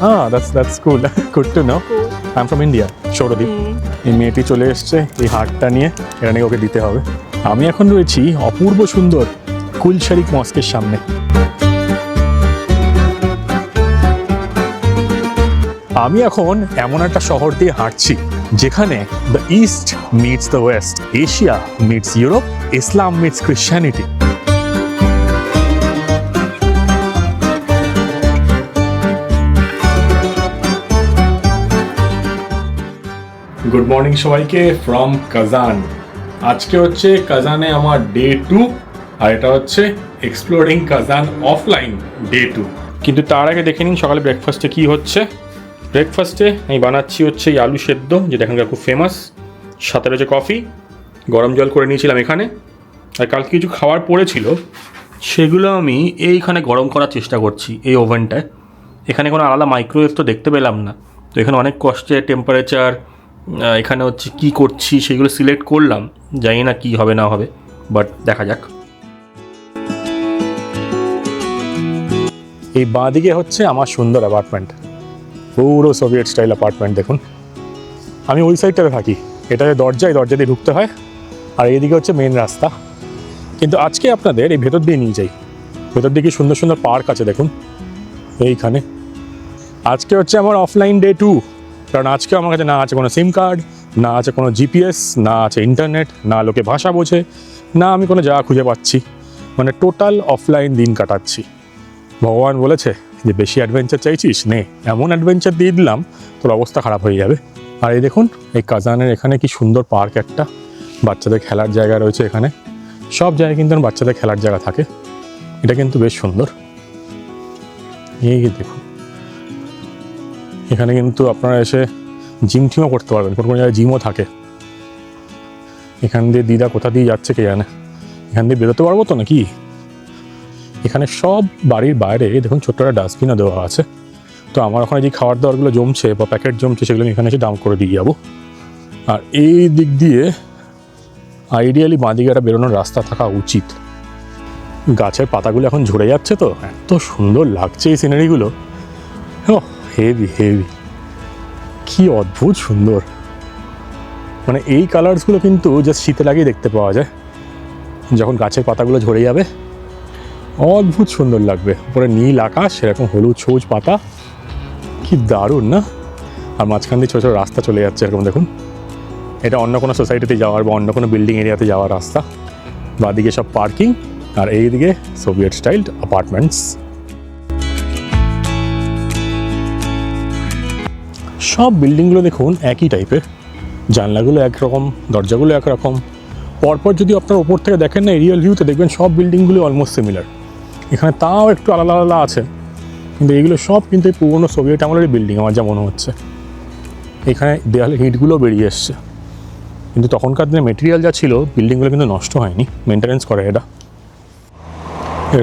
That's cool. Good to know. I'm from India. Sourodip. এই মেয়েটি চলে এসছে এই হারটা নিয়ে, এটা নিয়ে ওকে দিতে হবে। আমি এখন রয়েছি অপূর্ব সুন্দর কুল শরিক মস্কের সামনে। আমি এখন এমন একটা শহর দিয়ে হাঁটছি যেখানে the east meets the west, Asia meets Europe, Islam meets Christianity. Good morning সবাইকে ফ্রম কাজান। আজকে হচ্ছে কাজানে আমার ডে 2, আর এটা হচ্ছে এক্সপ্লোরিং কাজান অফলাইন ডে 2। কিন্তু তার আগে দেখে নিন সকালে ব্রেকফাস্টে কী হচ্ছে। ব্রেকফাস্টে আমি বানাচ্ছি হচ্ছে এই আলু সেদ্ধ, যেটা এখানকার খুব ফেমাস। সাথে রয়েছে কফি, গরম জল করে নিয়েছিলাম এখানে। আর কালকে কিছু খাবার পড়েছিল, সেগুলো আমি এইখানে গরম করার চেষ্টা করছি এই ওভেনটায়। এখানে কোনো আলাদা মাইক্রোওয়েভ তো দেখতে পেলাম না, তো এখানে অনেক কষ্টে টেম্পারেচার এখানে হচ্ছে কী করছি সেগুলো সিলেক্ট করলাম। জানি না কী হবে না হবে, বাট দেখা যাক। এই বাঁদিকে হচ্ছে আমার সুন্দর অ্যাপার্টমেন্ট, পুরো সোভিয়েট স্টাইল অ্যাপার্টমেন্ট। দেখুন আমি ওই সাইডটাতে থাকি, এটাতে দরজা দিয়ে ঢুকতে হয়, আর এইদিকে হচ্ছে মেন রাস্তা। কিন্তু আজকে আপনাদের এই ভেতর দিয়ে নিয়ে যাই। ভেতর দিকে সুন্দর সুন্দর পার্ক আছে দেখুন এইখানে। আজকে হচ্ছে আমার অফলাইন ডে 2, কারণ আজকে আমার কাছে না আছে কোনো সিম কার্ড, না আছে কোনো জিপিএস, না আছে ইন্টারনেট, না লোকে ভাষা বোঝে, না আমি কোনো জায়গা খুঁজে পাচ্ছি। মানে টোটাল অফলাইন দিন কাটাচ্ছি। ভগবান বলেছে যে বেশি অ্যাডভেঞ্চার চাইছিস নে, এমন অ্যাডভেঞ্চার দিয়ে দিলাম তোর অবস্থা খারাপ হয়ে যাবে। আর এই দেখুন এই কাজানের এখানে কি সুন্দর পার্ক, একটা বাচ্চাদের খেলার জায়গা রয়েছে এখানে। সব জায়গায় কিন্তু বাচ্চাদের খেলার জায়গা থাকে, এটা কিন্তু বেশ সুন্দর। এই দেখুন এখানে কিন্তু আপনারা এসে জিম টিমও করতে পারবেন, কোনো কোনো জায়গায় জিমও থাকে। এখান দিয়ে দিদা কোথা দিয়ে যাচ্ছে কে জানে, এখান দিয়ে বেরোতে পারবো তো নাকি। এখানে সব বাড়ির বাইরে দেখুন ছোট্ট একটা ডাস্টবিনও দেওয়া আছে। তো আমার ওখানে যে খাবার দাবারগুলো জমছে বা প্যাকেট জমছে সেগুলো আমি এখানে এসে ডাম্প করে দিয়ে যাবো। আর এই দিক দিয়ে আইডিয়ালি বাঁদিকে একটা বেরোনোর রাস্তা থাকা উচিত। গাছের পাতাগুলো এখন ঝরে যাচ্ছে, তো এত সুন্দর লাগছে এই সিনারিগুলো। ও হেভি হেভি, কি অদ্ভুত সুন্দর। মানে এই কালার্সগুলো কিন্তু জাস্ট শীতের আগেই দেখতে পাওয়া যায়, যখন গাছের পাতাগুলো ঝরে যাবে অদ্ভুত সুন্দর লাগবে। উপরে নীল আকাশ, সেরকম হলুদ সবুজ পাতা, কি দারুণ না। আর মাঝখান দিয়ে ছোটো ছোটো রাস্তা চলে যাচ্ছে এরকম দেখুন। এটা অন্য কোনো সোসাইটিতে যাওয়ার বা অন্য কোনো বিল্ডিং এরিয়াতে যাওয়ার রাস্তা। বাদিকে সব পার্কিং, আর এইদিকে সোভিয়েট স্টাইলড অ্যাপার্টমেন্টস। সব বিল্ডিংগুলো দেখুন একই টাইপের, জানলাগুলো একরকম, দরজাগুলো একরকম। পরপর যদি আপনার ওপর থেকে দেখেন না এরিয়াল ভিউতে, দেখবেন সব বিল্ডিংগুলো অলমোস্ট সিমিলার। এখানে তাও একটু আলাদা আলাদা আছে, কিন্তু এইগুলো সব কিন্তু এই পুরোনো সোভিয়েট আমলেরই বিল্ডিং আমার যা মনে হচ্ছে। এখানে দেয়ালে হিটগুলো বেরিয়ে এসছে, কিন্তু তখনকার দিনে মেটেরিয়াল যা ছিল বিল্ডিংগুলো কিন্তু নষ্ট হয়নি, মেনটেনেন্স করে এটা।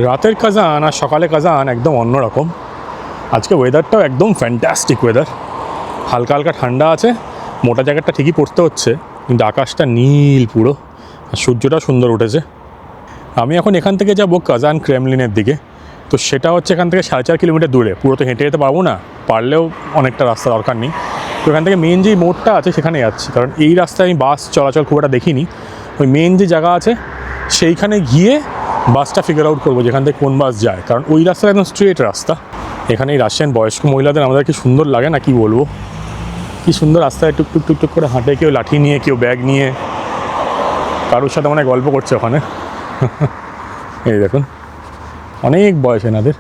রাতের কাজান আর সকালে কাজান একদম অন্যরকম। আজকে ওয়েদারটাও একদম ফ্যান্টাস্টিক ওয়েদার, হালকা হালকা ঠান্ডা আছে, মোটা জ্যাকেটটা ঠিকই পরতে হচ্ছে, কিন্তু আকাশটা নীল পুরো, আর সূর্যটা সুন্দর উঠেছে। আমি এখন এখান থেকে যাবো কাজান ক্রেমলিনের দিকে। তো সেটা হচ্ছে এখান থেকে 4.5 কিলোমিটার দূরে, পুরো তো হেঁটে যেতে পারবো না, পারলেও অনেকটা রাস্তা দরকার নেই। তো এখান থেকে মেন যেই মোড়টা আছে সেখানে যাচ্ছি, কারণ এই রাস্তায় আমি বাস চলাচল খুব একটা দেখিনি। ওই মেন যে জায়গা আছে সেইখানে গিয়ে বাসটা ফিগার আউট করবো যেখান থেকে কোন বাস যায়, কারণ ওই রাস্তাটা একদম স্ট্রেট রাস্তা। এখানে এই রাশিয়ান বয়স্ক মহিলাদের আমাদের কি সুন্দর লাগে না, কি বলবো, কি সুন্দর রাস্তায় টুকটুক টুকটুক করে হাঁটে, কেউ লাঠি নিয়ে, কেউ ব্যাগ নিয়ে, কারোর সাথে মানে গল্প করছে ওখানে। এই দেখুন অনেক বয়স এনাদের,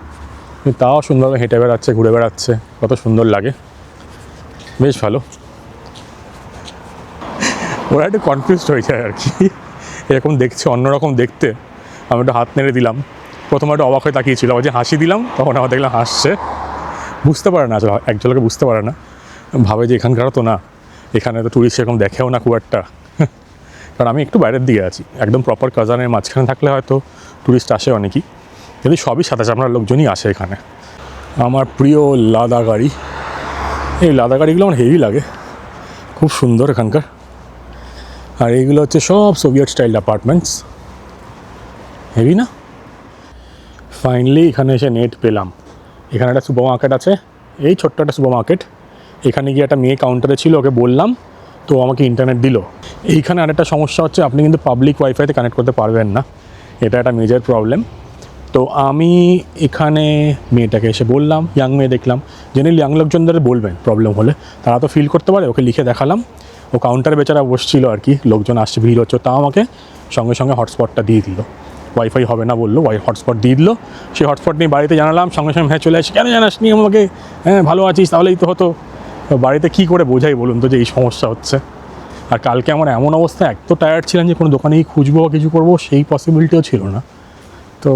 কিন্তু তাও সুন্দরভাবে হেঁটে বেড়াচ্ছে, ঘুরে বেড়াচ্ছে, কত সুন্দর লাগে, বেশ ভালো। ওরা একটু কনফিউজড হয়ে যায় আর কি, এরকম দেখছে অন্যরকম দেখতে। আমি একটু হাত নেড়ে দিলাম, প্রথমে একটু অবাক হয়ে তাকিয়েছিল, আবার যে হাসি দিলাম তখন আমার দেখলাম হাসছে। বুঝতে পারে না আসলে, একজনকে বুঝতে পারে না, ভাবে যে এখানকারও তো না, এখানে তো টুরিস্ট এরকম দেখেও না খুব একটা। কারণ আমি একটু বাইরের দিকে আছি, একদম প্রপার কাজানের মাঝখানে থাকলে হয়তো টুরিস্ট আসে অনেকই, কিন্তু সবই সাদা চামড়ার লোকজনই আসে এখানে। আমার প্রিয় লাদা গাড়ি, এই লাদা গাড়িগুলো আমার হেভি লাগে, খুব সুন্দর এখানকার। আর এইগুলো হচ্ছে সব সোভিয়েট স্টাইল অ্যাপার্টমেন্টস, হেভি না। ফাইনালি এখানে এসে নেট পেলাম। এখানে একটা সুপার মার্কেট আছে, এই ছোট্ট একটা সুপার মার্কেট। এখানে গিয়ে একটা মেয়ে কাউন্টারে ছিল, ওকে বললাম, তো আমাকে ইন্টারনেট দিল। এইখানে আরেকটা সমস্যা হচ্ছে, আপনি কিন্তু পাবলিক ওয়াইফাইতে কানেক্ট করতে পারবেন না, এটা একটা মেজর প্রবলেম। তো আমি এখানে মেয়েটাকে এসে বললাম, ইয়াং মেয়ে দেখলাম, জেনারেলি ইয়াং লোকজনদের বলবেন প্রবলেম হলে, তারা তো ফিল করতে পারে, ওকে লিখে দেখালাম। ও কাউন্টারে বেচারা বসছিল আর কি, লোকজন আসছে, ভিড় হচ্ছে, তা আমাকে সঙ্গে সঙ্গে হটস্পটটা দিয়ে দিল। ওয়াইফাই হবে না বললো, হটস্পট দিয়ে দিল। সেই হটস্পট নিয়ে বাড়িতে জানালাম, সঙ্গে সঙ্গে হ্যাঁ চলে আসি। কেন জানাস নি আমাকে? হ্যাঁ ভালো আছিস, তাহলেই তো হতো। বাড়িতে কী করে বোঝাই বলুন তো যে এই সমস্যা হচ্ছে। আর কালকে আমার এমন অবস্থা, এত টায়ার্ড ছিলাম যে কোনো দোকানেই খুঁজবো বা কিছু করবো সেই পসিবিলিটিও ছিল না। তো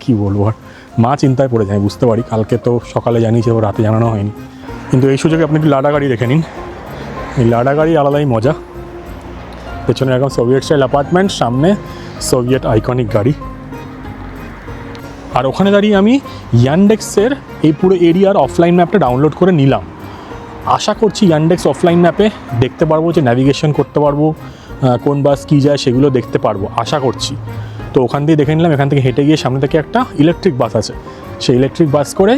কি বলবো, আর মা চিন্তায় পড়ে যায়, বুঝতে পারি। কালকে তো সকালে জানিয়েছে, ও রাতে জানানো হয়নি। কিন্তু এই সুযোগে আপনি একটু লাডা গাড়ি দেখে নিন, এই লাডা গাড়ি আলাদাই মজা। পেছনে এরকম সোভিয়েট স্টাইল অ্যাপার্টমেন্ট, সামনে সোভিয়েট আইকনিক গাড়ি। আর ওখানে দাঁড়িয়ে আমি ইয়ান্ডেক্সের এই পুরো এরিয়ার অফলাইন ম্যাপটা ডাউনলোড করে নিলাম। আশা করছি ইয়ান্ডেক্স অফলাইন ম্যাপে দেখতে পারবো, যে ন্যাভিগেশন করতে পারবো, কোন বাস কী যায় সেগুলো দেখতে পারবো, আশা করছি। তো ওখান দিয়ে দেখে নিলাম, এখান থেকে হেঁটে গিয়ে সামনে থেকে একটা ইলেকট্রিক বাস আছে, সেই ইলেকট্রিক বাস করে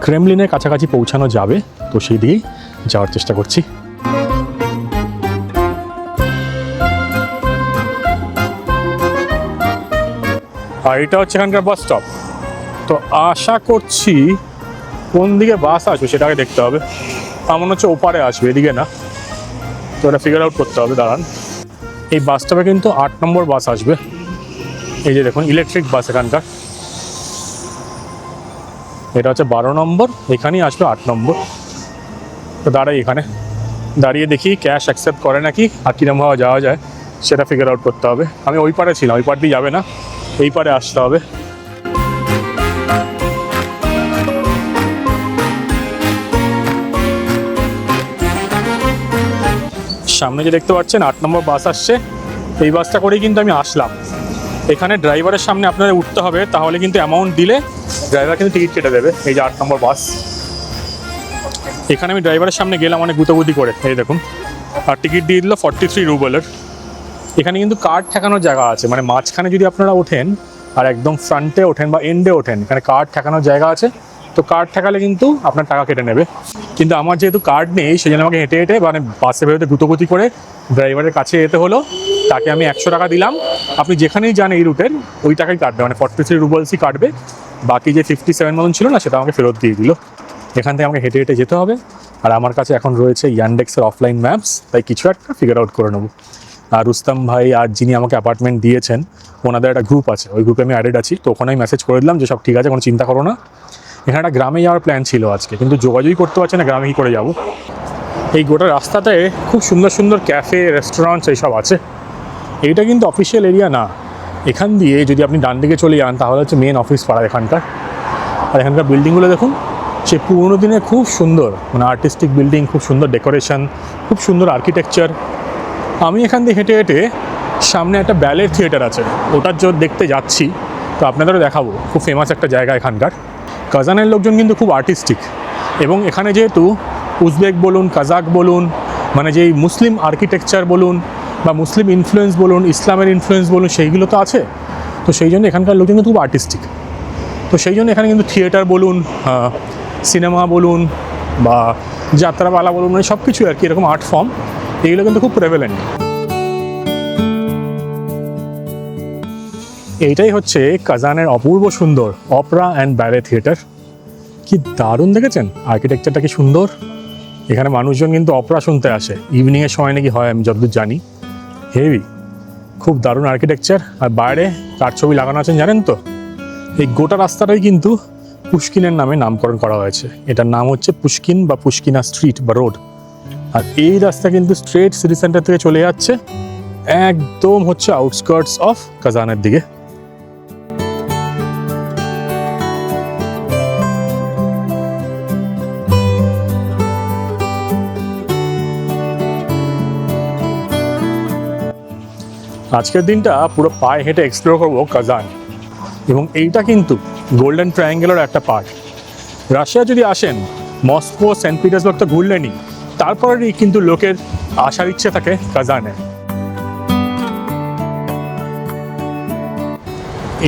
ক্রেমলিনের কাছাকাছি পৌঁছানো যাবে। তো সেই দিকেই যাওয়ার চেষ্টা করছি। আর এটা হচ্ছে এখানকার বাস স্টপ। তো আশা করছি কোন দিকে বাস আসবে সেটাকে দেখতে হবে। আমার মনে হচ্ছে ওপারে আসবে, এদিকে না। তো ওটা ফিগার আউট করতে হবে, দাঁড়ান। এই বাস স্টপে কিন্তু 8 নম্বর বাস আসবে। এই যে দেখুন ইলেকট্রিক বাস এখানকার, এটা হচ্ছে 12 নম্বর, এখানেই আসবে 8 নম্বর। তো দাঁড়াই এখানে, দাঁড়িয়ে দেখি ক্যাশ অ্যাকসেপ্ট করে নাকি, আর কীরকমভাবে যাওয়া যায় সেটা ফিগার আউট করতে হবে। আমি ওই পারে ছিলাম, ওই পার দিয়ে যাবে না, এই পারে আসতে হবে। সামনে যে দেখতে পাচ্ছেন 8 নম্বর বাস আসছে, এই বাসটা করেই কিন্তু আমি আসলাম। এখানে ড্রাইভারের সামনে আপনাদের উঠতে হবে, তাহলে কিন্তু অ্যামাউন্ট দিলে ড্রাইভার কিন্তু টিকিট কেটে দেবে। এই যে 8 নম্বর বাস, এখানে আমি ড্রাইভারের সামনে গেলাম অনেক গুতাগুতি করে, এই দেখুন, আর টিকিট দিয়ে দিল 43 রুবেলের। এখানে কিন্তু কার্ড ঠেকানোর জায়গা আছে, মানে মাঝখানে যদি আপনারা ওঠেন আর একদম ফ্রন্টে ওঠেন বা এন্ডে ওঠেন, এখানে কার্ড ঠেকানোর জায়গা আছে। তো কার্ড ঠেকালে কিন্তু আপনার টাকা কেটে নেবে। কিন্তু আমার যেহেতু কার্ড নেই, সেই জন্য আমাকে হেঁটে হেঁটে মানে বাসে বেরোতে দ্রুতগতি করে ড্রাইভারের কাছে যেতে হলো। তাকে আমি 100 টাকা দিলাম। আপনি যেখানেই যান এই রুটের, ওই টাকাই কাটবে, মানে 43 রুবেলসই কাটবে। বাকি যে 57 মতন ছিল না, সেটা আমাকে ফেরত দিয়ে দিল। এখান থেকে আমাকে হেঁটে হেঁটে যেতে হবে। আর আমার কাছে এখন রয়েছে ইয়ান্ডেক্সের অফলাইন ম্যাপস, তাই কিছু একটা ফিগার আউট করে নেবো। আর রুস্তম ভাই আর যিনি আমাকে অ্যাপার্টমেন্ট দিয়েছেন, ওনাদের একটা গ্রুপ আছে, ওই গ্রুপে আমি অ্যাডেড আছি। তো ওখানে আমি মেসেজ করে দিলাম যে সব ঠিক আছে, কোনো চিন্তা করো না। এখানে একটা গ্রামে যাওয়ার প্ল্যান ছিল আজকে, কিন্তু যোগাযোগই করতে পারছি না গ্রামে কী করে যাব। এই গোটা রাস্তাতে খুব সুন্দর সুন্দর ক্যাফে, রেস্টুরেন্টস এইসব আছে। এইটা কিন্তু অফিসিয়াল এরিয়া না। এখান দিয়ে যদি আপনি ডান দিকে চলে যান, তাহলে হচ্ছে মেন অফিস পাড়া এখানকার। আর এখানকার বিল্ডিংগুলো দেখুন, সে পুরোনো দিনে খুব সুন্দর, মানে আর্টিস্টিক বিল্ডিং, খুব সুন্দর ডেকোরেশন, খুব সুন্দর আর্কিটেকচার। আমি এখান দিয়ে হেঁটে হেঁটে সামনে একটা ব্যালের থিয়েটার আছে, ওটার জন্য দেখতে যাচ্ছি। তো আপনাদেরও দেখাবো, খুব ফেমাস একটা জায়গা এখানকার। কাজানের লোকজন কিন্তু খুব আর্টিস্টিক, এবং এখানে যেহেতু উজবেক বলুন, কাজাক বলুন, মানে যেই মুসলিম আর্কিটেকচার বলুন বা মুসলিম ইনফ্লুয়েন্স বলুন, ইসলামের ইনফ্লুয়েন্স বলুন, সেইগুলো তো আছে। তো সেই জন্য এখানকার লোকজন কিন্তু খুব আর্টিস্টিক। তো সেই জন্য এখানে কিন্তু থিয়েটার বলুন, সিনেমা বলুন বা যাত্রাপালা বলুন, মানে সব কিছু আর কি, এরকম আর্ট ফর্ম এগুলো কিন্তু খুব প্রেভেলেন্ট। এইটাই হচ্ছে কাজানের অপূর্ব সুন্দর অপেরা অ্যান্ড ব্যালে থিয়েটার। কি দারুণ দেখেছেন, আর্কিটেকচারটা কি সুন্দর। এখানে মানুষজন কিন্তু অপেরা শুনতে আসে, ইভিনিংয়ের সময় নাকি হয়, আমি যতদূর জানি। হেভি, খুব দারুণ আর্কিটেকচার। আর বাইরে কার ছবি লাগানো আছেন জানেন তো? এই গোটা রাস্তাটাই কিন্তু পুশকিনের নামে নামকরণ করা হয়েছে। এটার নাম হচ্ছে পুশকিন বা পুশকিনা স্ট্রিট বা রোড। আর এই রাস্তা কিন্তু স্ট্রেট সিটি সেন্টার থেকে চলে যাচ্ছে একদম হচ্ছে আউটস্কার্টস অফ কাজানের দিকে। আজকের দিনটা পুরো পায়ে হেঁটে এক্সপ্লোর করবো কাজান, এবং এইটা কিন্তু গোল্ডেন ট্রায়াঙ্গেলের একটা পার্ট। রাশিয়া যদি আসেন, মস্কো, সেন্ট পিটার্সবার্গ তো ঘুরলেনই, তারপরেই কিন্তু লোকের আসার ইচ্ছে থাকে কাজানে।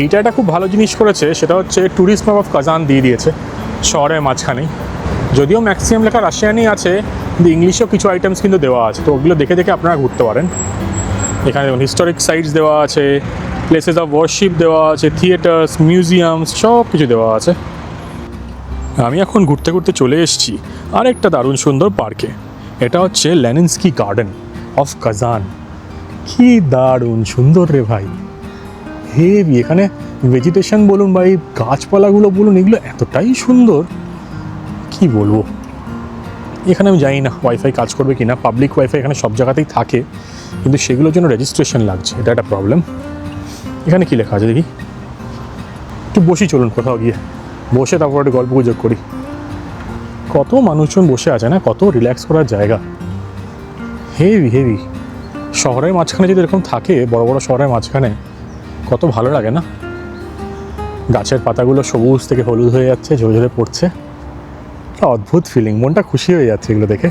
এইটা একটা খুব ভালো জিনিস করেছে, সেটা হচ্ছে ট্যুরিস্ট ম্যাপ অফ কাজান দিয়ে দিয়েছে শহরের মাঝখানেই। যদিও ম্যাক্সিমাম লেখা রাশিয়ানই আছে, কিন্তু ইংলিশেও কিছু আইটেমস কিন্তু দেওয়া আছে, তো ওগুলো দেখে দেখে আপনারা ঘুরতে পারেন। এখানে হিস্টোরিক সাইটস দেওয়া আছে, প্লেসেস অফ ওয়ার্শিপ দেওয়া আছে, থিয়েটার্স, মিউজিয়ামস, সব কিছু দেওয়া আছে। আমি এখন ঘুরতে ঘুরতে চলে এসেছি আরেকটা দারুণ সুন্দর পার্কে। এটা হচ্ছে লেনিনস্কি গার্ডেন অফ কাজান। কি দারুণ সুন্দর রে ভাই, হেভি। এখানে ভেজিটেশন বলুন বা এই গাছপালাগুলো বলুন, এগুলো এতটাই সুন্দর কি বলবো। এখানে আমি জানি না ওয়াইফাই কাজ করবে কি না। পাবলিক ওয়াইফাই এখানে সব জায়গাতেই থাকে, কিন্তু সেগুলোর জন্য রেজিস্ট্রেশন লাগছে, এটা একটা প্রবলেম। এখানে কি লেখা আছে দেখি, একটু বসি চলুন কোথাও গিয়ে, বসে তারপর একটু গল্প গুজব করি। কত মানুষজন বসে আছে না, কত রিল্যাক্স করার জায়গা, হেভি হেভি। শহরের মাঝখানে যদি এরকম থাকে, বড় বড় শহরের মাঝখানে, কত ভালো লাগে না। গাছের পাতাগুলো সবুজ থেকে হলুদ হয়ে যাচ্ছে, ঝরে ঝরে পড়ছে, অদ্ভুত ফিলিং, মনটা খুশি হয়ে যাচ্ছে এগুলো দেখে।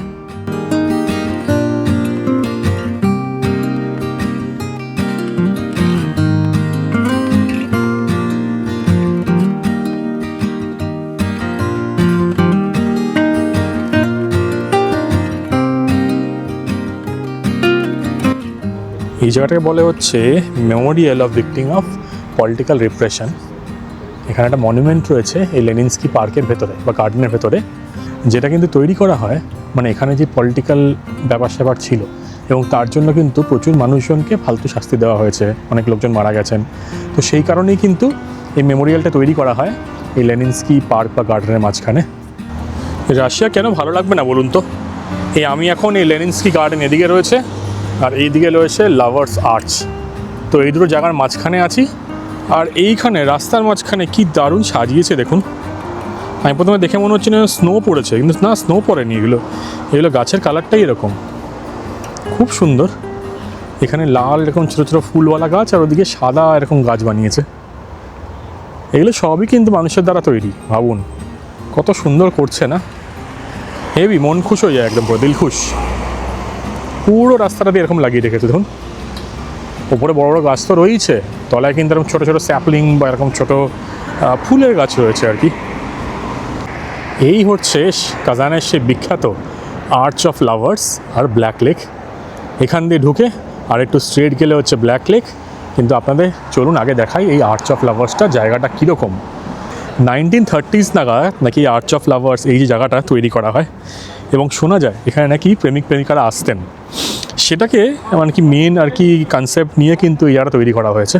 এই জায়গাটাকে বলে হচ্ছে Memorial of victim of political repression. এখানে একটা মনুমেন্ট রয়েছে এই লেনিনস্কি পার্কের ভেতরে বা গার্ডেনের ভেতরে, যেটা কিন্তু তৈরি করা হয় মানে এখানে যে পলিটিক্যাল ব্যাপার স্যাপার ছিল, এবং তার জন্য কিন্তু প্রচুর মানুষজনকে ফালতু শাস্তি দেওয়া হয়েছে, অনেক লোকজন মারা গেছেন। তো সেই কারণেই কিন্তু এই মেমোরিয়ালটা তৈরি করা হয় এই লেনিনস্কি পার্ক বা গার্ডেনের মাঝখানে। রাশিয়া কেন ভালো লাগবে না বলুন তো। আমি এখন এই লেনিনস্কি গার্ডেন এদিকে রয়েছে, আর এইদিকে রয়েছে লাভার্স আর্চ। তো এই দুটো জায়গার মাঝখানে আছি, আর এইখানে রাস্তার মাঝখানে কি দারুণ সাজিয়েছে দেখুন। আমি প্রথমে দেখে মনে হচ্ছে না স্নো পড়েছে, কিন্তু না, স্নো পড়েনি। এগুলো গাছের কালারটাই এরকম, খুব সুন্দর। এখানে লাল এরকম ছোটো ছোটো ফুলওয়ালা গাছ, আর ওদিকে সাদা এরকম গাছ বানিয়েছে। এগুলো সবই কিন্তু মানুষের দ্বারা তৈরি, ভাবুন কত সুন্দর করছে না। হেভি, মন খুশ হয়ে যায় একদম, পুরো দিল খুশ। পুরো রাস্তাটা দিয়ে এরকম লাগিয়ে রেখেছে দেখুন। ওপরে বড় বড় গাছ তো রয়েছে, তলায় কিন্তু এরকম ছোটো ছোটো স্যাপলিং বা এরকম ছোটো ফুলের গাছ রয়েছে আর কি। এই হচ্ছে কাজানের সেই বিখ্যাত আর্চ অফ লাভার্স আর ব্ল্যাক লেক। এখান দিয়ে ঢুকে আর একটু স্ট্রেট গেলে হচ্ছে ব্ল্যাক লেক। কিন্তু আপনাদের চলুন আগে দেখাই এই আর্চ অফ লাভার্সটা জায়গাটা কীরকম। 1930s নাগাদ নাকি আর্চ অফ লাভার্স এই যে জায়গাটা তৈরি করা হয়, এবং শোনা যায় এখানে নাকি প্রেমিক প্রেমিকারা আসতেন। সেটাকে মানে কি মেন আর কি কনসেপ্ট নিয়ে কিন্তু এই জায়গাটা তৈরি করা হয়েছে।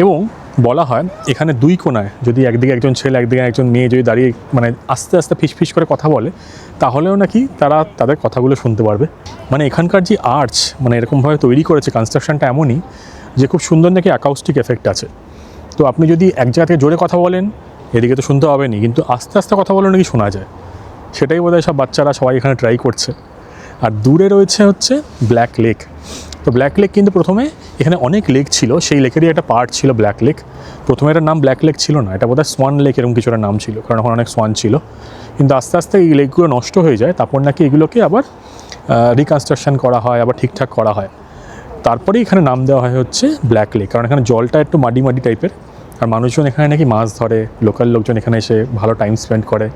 এবং বলা হয় এখানে দুই কোণায় যদি একদিকে একজন ছেলে একদিকে একজন মেয়ে যদি দাঁড়িয়ে মানে আস্তে আস্তে ফিস করে কথা বলে, তাহলেও নাকি তারা তাদের কথাগুলো শুনতে পারবে। মানে এখানকার যে আর্চ মানে এরকমভাবে তৈরি করেছে, কনস্ট্রাকশনটা এমনই যে খুব সুন্দর নাকি অ্যাকাউস্টিক এফেক্ট আছে। তো আপনি যদি এক জায়গা থেকে জোরে কথা বলেন, এদিকে তো শুনতে হবেনি, কিন্তু আস্তে আস্তে কথা বলে নাকি শোনা যায়। সেটাই বোধহয় সব বাচ্চারা সবাই এখানে ট্রাই করছে। আর দূরে রয়েছে হচ্ছে ব্ল্যাক লেক। তো ব্ল্যাক লেক কিন্তু প্রথমে এখানে অনেক লেক ছিল, সেই লেকেরই একটা পার্ট ছিল ব্ল্যাক লেক। প্রথমে এটার নাম ব্ল্যাক লেক ছিল না, এটা বোধহয় সোয়ান লেক এরকম কিছু একটা নাম ছিল, কারণ এখন অনেক সোয়ান ছিল। কিন্তু আস্তে আস্তে এই লেকগুলো নষ্ট হয়ে যায়, তারপর নাকি এগুলোকে আবার রিকনস্ট্রাকশন করা হয়, আবার ঠিকঠাক করা হয়। তারপরে এখানে নাম দেওয়া হয় হচ্ছে ব্ল্যাক লেক, কারণ এখানে জলটা একটু মাটি মাটি টাইপের। আর মানুষজন এখানে নাকি মাছ ধরে, লোকাল লোকজন এখানে এসে ভালো টাইম স্পেন্ড করে।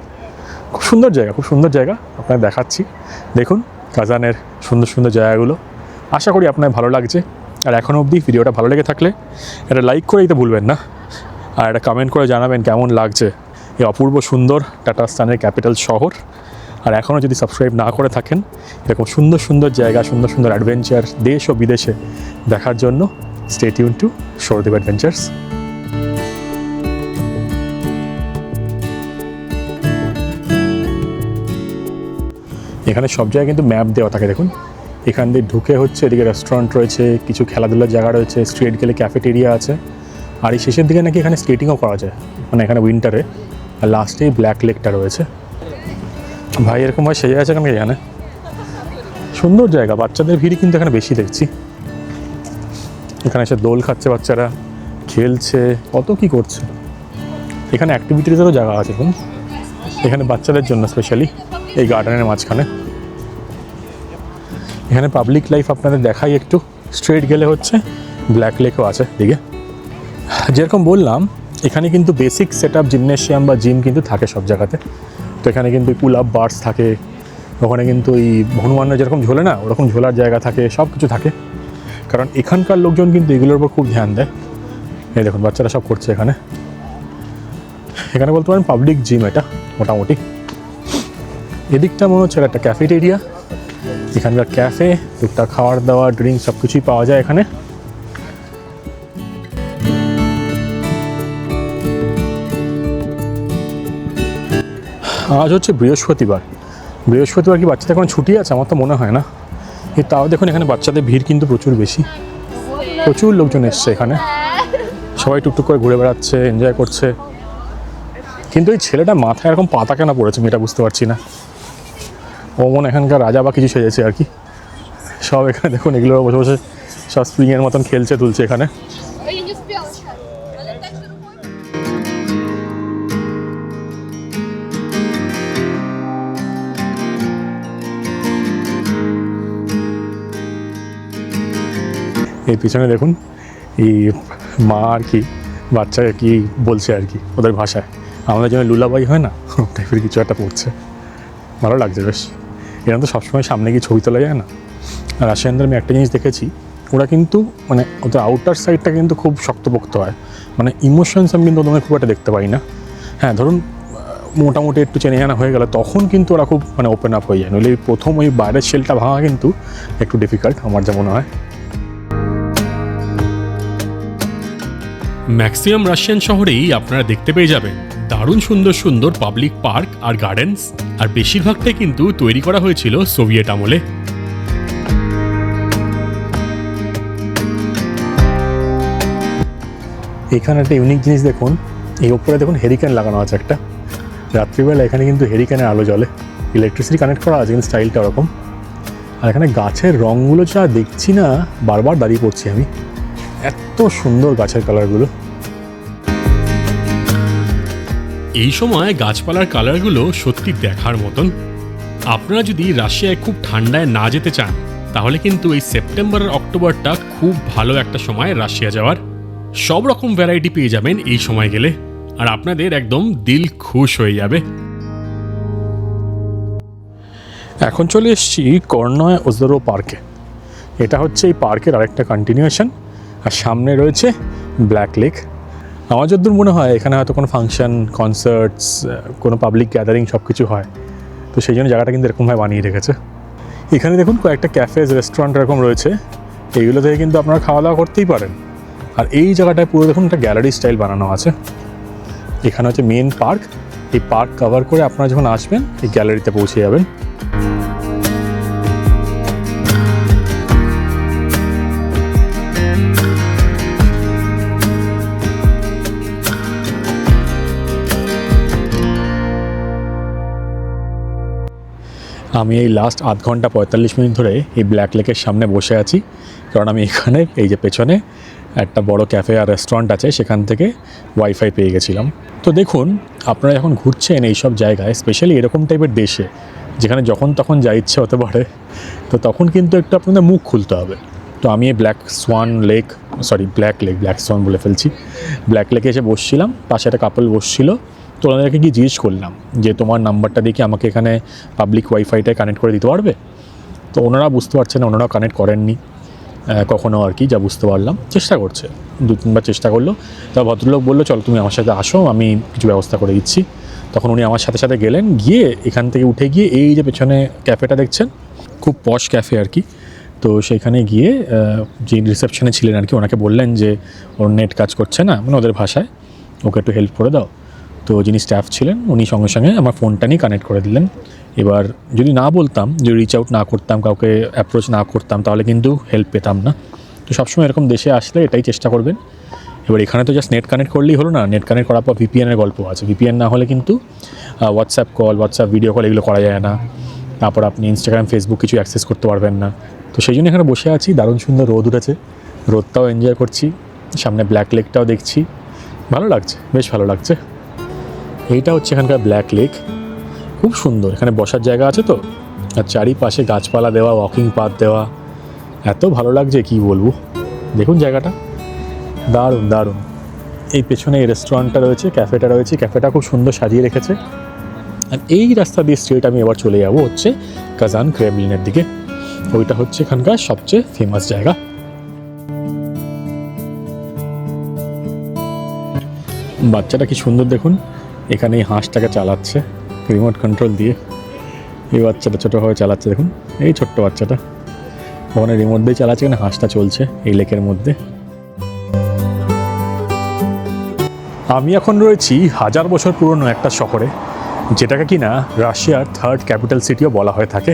খুব সুন্দর জায়গা, খুব সুন্দর জায়গা, আপনাকে দেখাচ্ছি। দেখুন কাজানের সুন্দর সুন্দর জায়গাগুলো। আশা করি আপনার ভালো লাগছে। আর এখনও অবধি ভিডিওটা ভালো লেগে থাকলে এটা লাইক করে দিতে ভুলবেন না, আর এটা কমেন্ট করে জানাবেন কেমন লাগছে এই অপূর্ব সুন্দর টাটাস্তানের ক্যাপিটাল শহর। আর এখনও যদি সাবস্ক্রাইব না করে থাকেন এরকম সুন্দর সুন্দর জায়গা, সুন্দর সুন্দর অ্যাডভেঞ্চার দেশ ও বিদেশে দেখার জন্য, stay tune to Sourodip adventures. এখানে সব জায়গায় কিন্তু ম্যাপ দেওয়া থাকে দেখুন। এখান দিয়ে ঢুকে হচ্ছে এদিকে রেস্টুরেন্ট রয়েছে, কিছু খেলাধুলার জায়গা রয়েছে, স্ট্রিট গেলে ক্যাফেটেরিয়া আছে। আর এই শেষের দিকে নাকি এখানে স্কেটিংও করা যায়, মানে এখানে উইন্টারে। আর লাস্টেই ব্ল্যাক লেকটা রয়েছে। ভাই এরকম ভাই সেজে আছে কেন জানে, সুন্দর জায়গা। বাচ্চাদের ভিড়ই কিন্তু এখানে বেশি দেখছি। এখানে এসে দোল খাচ্ছে বাচ্চারা, খেলছে, কত কি করছে। এখানে অ্যাক্টিভিটিসেরও জায়গা আছে দেখুন, এখানে বাচ্চাদের জন্য স্পেশালি এই গার্ডেনের মাঝখানে। এখানে পাবলিক লাইফ আপনাদের দেখাই একটু। স্ট্রেট গেলে হচ্ছে ব্ল্যাক লেকও আছে দিকে। যেরকম বললাম এখানে কিন্তু বেসিক সেট আপ জিমনেশিয়াম বা জিম কিন্তু থাকে সব জায়গাতে। তো এখানে কিন্তু পুল আপ বার্স থাকে, ওখানে কিন্তু এই হনুমানরা যেরকম ঝোলে না ওরকম ঝোলার জায়গা থাকে, সব কিছু থাকে। কারণ এখানকার লোকজন কিন্তু এগুলোর উপর খুব ধ্যান দেয়। এই দেখুন বাচ্চারা সব করছে এখানে। এখানে বলতে পারেন পাবলিক জিম এটা মোটামুটি। এদিকটা মনে হচ্ছে একটা ক্যাফেটেরিয়া, এখানকার ক্যাফে, টুকটাক খাওয়ার দাওয়া ড্রিঙ্ক সব কিছুই পাওয়া যায় এখানে। আজ হচ্ছে বৃহস্পতিবার কি বাচ্চাদের এখন ছুটি আছে? আমার তো মনে হয় না। তাও দেখুন এখানে বাচ্চাদের ভিড় কিন্তু প্রচুর বেশি, প্রচুর লোকজন এসছে এখানে, সবাই টুকটুক করে ঘুরে বেড়াচ্ছে, এনজয় করছে। কিন্তু এই ছেলেটা মাথায় এরকম পাতা কেন পড়েছে আমি এটা বুঝতে পারছি না। ও মনে এখানকার রাজা বা কিছু সেজেছে আর কি। সব এখানে দেখুন এগুলো বসে বসে সব স্প্রিংয়ের মতন খেলছে তুলছে এখানে। এই পিছনে দেখুন এই মা আর কি বাচ্চাকে কি বলছে আর কি ওদের ভাষায়, আমাদের জন্য লুলাবাই হয় না টাইপের কিছু একটা পড়ছে। ভালো লাগছে বেশ। এরকম তো সবসময় সামনে গিয়ে ছবি তোলা যায় না। আর রাশিয়ানদের আমি একটা জিনিস দেখেছি, ওরা কিন্তু মানে ওদের আউটার সাইডটা কিন্তু খুব শক্তপোক্ত হয়, মানে ইমোশনস আমি কিন্তু ওদের খুব একটা দেখতে পাই না। হ্যাঁ ধরুন মোটামুটি একটু চেনে জানা হয়ে গেল তখন কিন্তু ওরা খুব মানে ওপেন আপ হয়ে যায়, নইলে প্রথম ওই বাইরের শেলটা ভাঙা কিন্তু একটু ডিফিকাল্ট আমার যা মনে হয়। ম্যাক্সিমাম রাশিয়ান শহরেই আপনারা দেখতে পেয়ে যাবেন দারুণ সুন্দর সুন্দর পাবলিক পার্ক আর গার্ডেন্স, আর বেশিরভাগটাই কিন্তু তৈরি করা হয়েছিল সোভিয়েত আমলে। এখানে একটা ইউনিক জিনিস দেখুন, এই ওপরে দেখুন হেরিকেন লাগানো আছে একটা। রাত্রিবেলা এখানে কিন্তু হেরিকেনের আলো জ্বলে, ইলেকট্রিসিটি কানেক্ট করা আছে কিন্তু স্টাইলটা ওরকম। আর এখানে গাছের রঙগুলো যা দেখছি না, বারবার দাঁড়িয়ে পড়ছি আমি, এত সুন্দর গাছের কালারগুলো। এই সময় গাছপালার কালারগুলো সত্যি দেখার মতন। আপনারা যদি রাশিয়ায় খুব ঠান্ডায় না যেতে চান তাহলে কিন্তু এই সেপ্টেম্বর আর অক্টোবরটা খুব ভালো একটা সময় রাশিয়া যাওয়ার। সব রকম ভ্যারাইটি পেয়ে যাবেন এই সময় গেলে, আর আপনাদের একদম দিল খুশ হয়ে যাবে। এখন চলে এসেছি কর্নয় ওজোরো পার্কে। এটা হচ্ছে এই পার্কের আরেকটা কন্টিনিউয়েশন, আর সামনে রয়েছে ব্ল্যাক লেক। আমার যতদূর মনে হয় এখানে হয়তো কোনো ফাংশন, কনসার্টস, কোনো পাবলিক গ্যাদারিং সব কিছু হয়, তো সেই জন্য জায়গাটা কিন্তু এরকমভাবে বানিয়ে রেখেছে। এখানে দেখুন কয়েকটা ক্যাফেজ, রেস্টুরেন্ট এরকম রয়েছে, এইগুলো থেকে কিন্তু আপনারা খাওয়া দাওয়া করতেই পারেন। আর এই জায়গাটায় পুরো দেখুন একটা গ্যালারি স্টাইল বানানো আছে। এখানে হচ্ছে মেন পার্ক, এই পার্ক কভার করে আপনারা যখন আসবেন এই গ্যালারিতে পৌঁছে যাবেন। আমি এই লাস্ট আধ ঘন্টা 45 মিনিট ধরে এই ব্ল্যাক লেকের সামনে বসে আছি, কারণ আমি এখানে এই যে পেছনে একটা বড় ক্যাফে আর রেস্টুরেন্ট আছে সেখান থেকে ওয়াইফাই পেয়ে গেছিলাম। তো দেখুন আপনারা যখন ঘুরছেন এইসব জায়গায়, স্পেশালি এরকম টাইপের দেশে যেখানে যখন তখন যা ইচ্ছে হতে পারে, তো তখন কিন্তু একটু আপনাদের মুখ খুলতে হবে। তো আমি এই ব্ল্যাক সোয়ান বলে ফেলছি, ব্ল্যাক লেকে এসে বসছিলাম, পাশে একটা কাপল বসছিল। তো ওনাদেরকে কি জিজ্ঞেস করলাম যে তোমার নাম্বারটা দিয়ে কি আমাকে এখানে পাবলিক ওয়াইফাইটায় কানেক্ট করে দিতে পারবে? তো ওনারা বুঝতে পারছেন না, ওনারাও কানেক্ট করেননি কখনও আর কি, যা বুঝতে পারলাম। চেষ্টা করছে, 2-3বার চেষ্টা করলো। তা ভদ্রলোক বললো চলো তুমি আমার সাথে আসো, আমি কিছু ব্যবস্থা করে দিচ্ছি। তখন উনি আমার সাথে সাথে গেলেন, গিয়ে এখান থেকে উঠে গিয়ে এই যে পেছনে ক্যাফেটা দেখছেন, খুব পশ ক্যাফে আর কি। তো সেখানে গিয়ে যে রিসেপশনে ছিলেন আর কি, ওনাকে বললেন যে ওর নেট কাজ করছে না, মানে ওদের ভাষায়, ওকে একটু হেল্প করে দাও। তো যিনি স্টাফ ছিলেন উনি সঙ্গে সঙ্গে আমার ফোনটা নিয়ে কানেক্ট করে দিলেন। এবার যদি না বলতাম, যদি রিচ আউট না করতাম, কাউকে অ্যাপ্রোচ না করতাম, তাহলে কিন্তু হেল্প পেতাম না। তো সবসময় এরকম দেশে আসলে এটাই চেষ্টা করবেন। এবার এখানে তো জাস্ট নেট কানেক্ট করলেই হলো না, নেট কানেক্ট করার পর ভিপিএনের গল্প আছে। ভিপিএন না হলে কিন্তু WhatsApp call, WhatsApp video call এগুলো করা যায় না। তারপর আপনি ইনস্টাগ্রাম, ফেসবুক কিছু অ্যাক্সেস করতে পারবেন না। তো সেই জন্য এখানে বসে আছি, দারুণ সুন্দর রোদ উঠেছে, রোদটাও এনজয় করছি, সামনে ব্ল্যাক লেকটাও দেখছি, ভালো লাগছে, বেশ ভালো লাগছে। এইটা হচ্ছে এখানকার ব্ল্যাক লেক, খুব সুন্দর। এখানে বসার জায়গা আছে তো, আর চারিপাশে গাছপালা দেওয়া, ওয়াকিং পাথ দেওয়া, এত ভালো লাগছে কি বলবো। দেখুন জায়গাটা দারুণ দারুণ। এই পেছনে এই রেস্টুরেন্টটা রয়েছে, ক্যাফেটা রয়েছে, ক্যাফেটা খুব সুন্দর সাজিয়ে রেখেছে। আর এই রাস্তা দিয়ে স্ট্রেট আমি এবার চলে যাব হচ্ছে কাজান ক্রেমলিনের দিকে। ওইটা হচ্ছে এখানকার সবচেয়ে ফেমাস জায়গা। বাচ্চাটা কি সুন্দর দেখুন, এখানে এই হাঁসটাকে চালাচ্ছে রিমোট কন্ট্রোল দিয়ে। এই বাচ্চাটা ছোটোভাবে চালাচ্ছে দেখুন, এই ছোট্ট বাচ্চাটা ওখানে রিমোট দিয়ে চালাচ্ছে, এখানে হাঁসটা চলছে এই লেকের মধ্যে। আমি এখন রয়েছি 1000 বছর পুরনো একটা শহরে, যেটাকে কিনা রাশিয়ার 3rd ক্যাপিটাল সিটিও বলা হয়ে থাকে।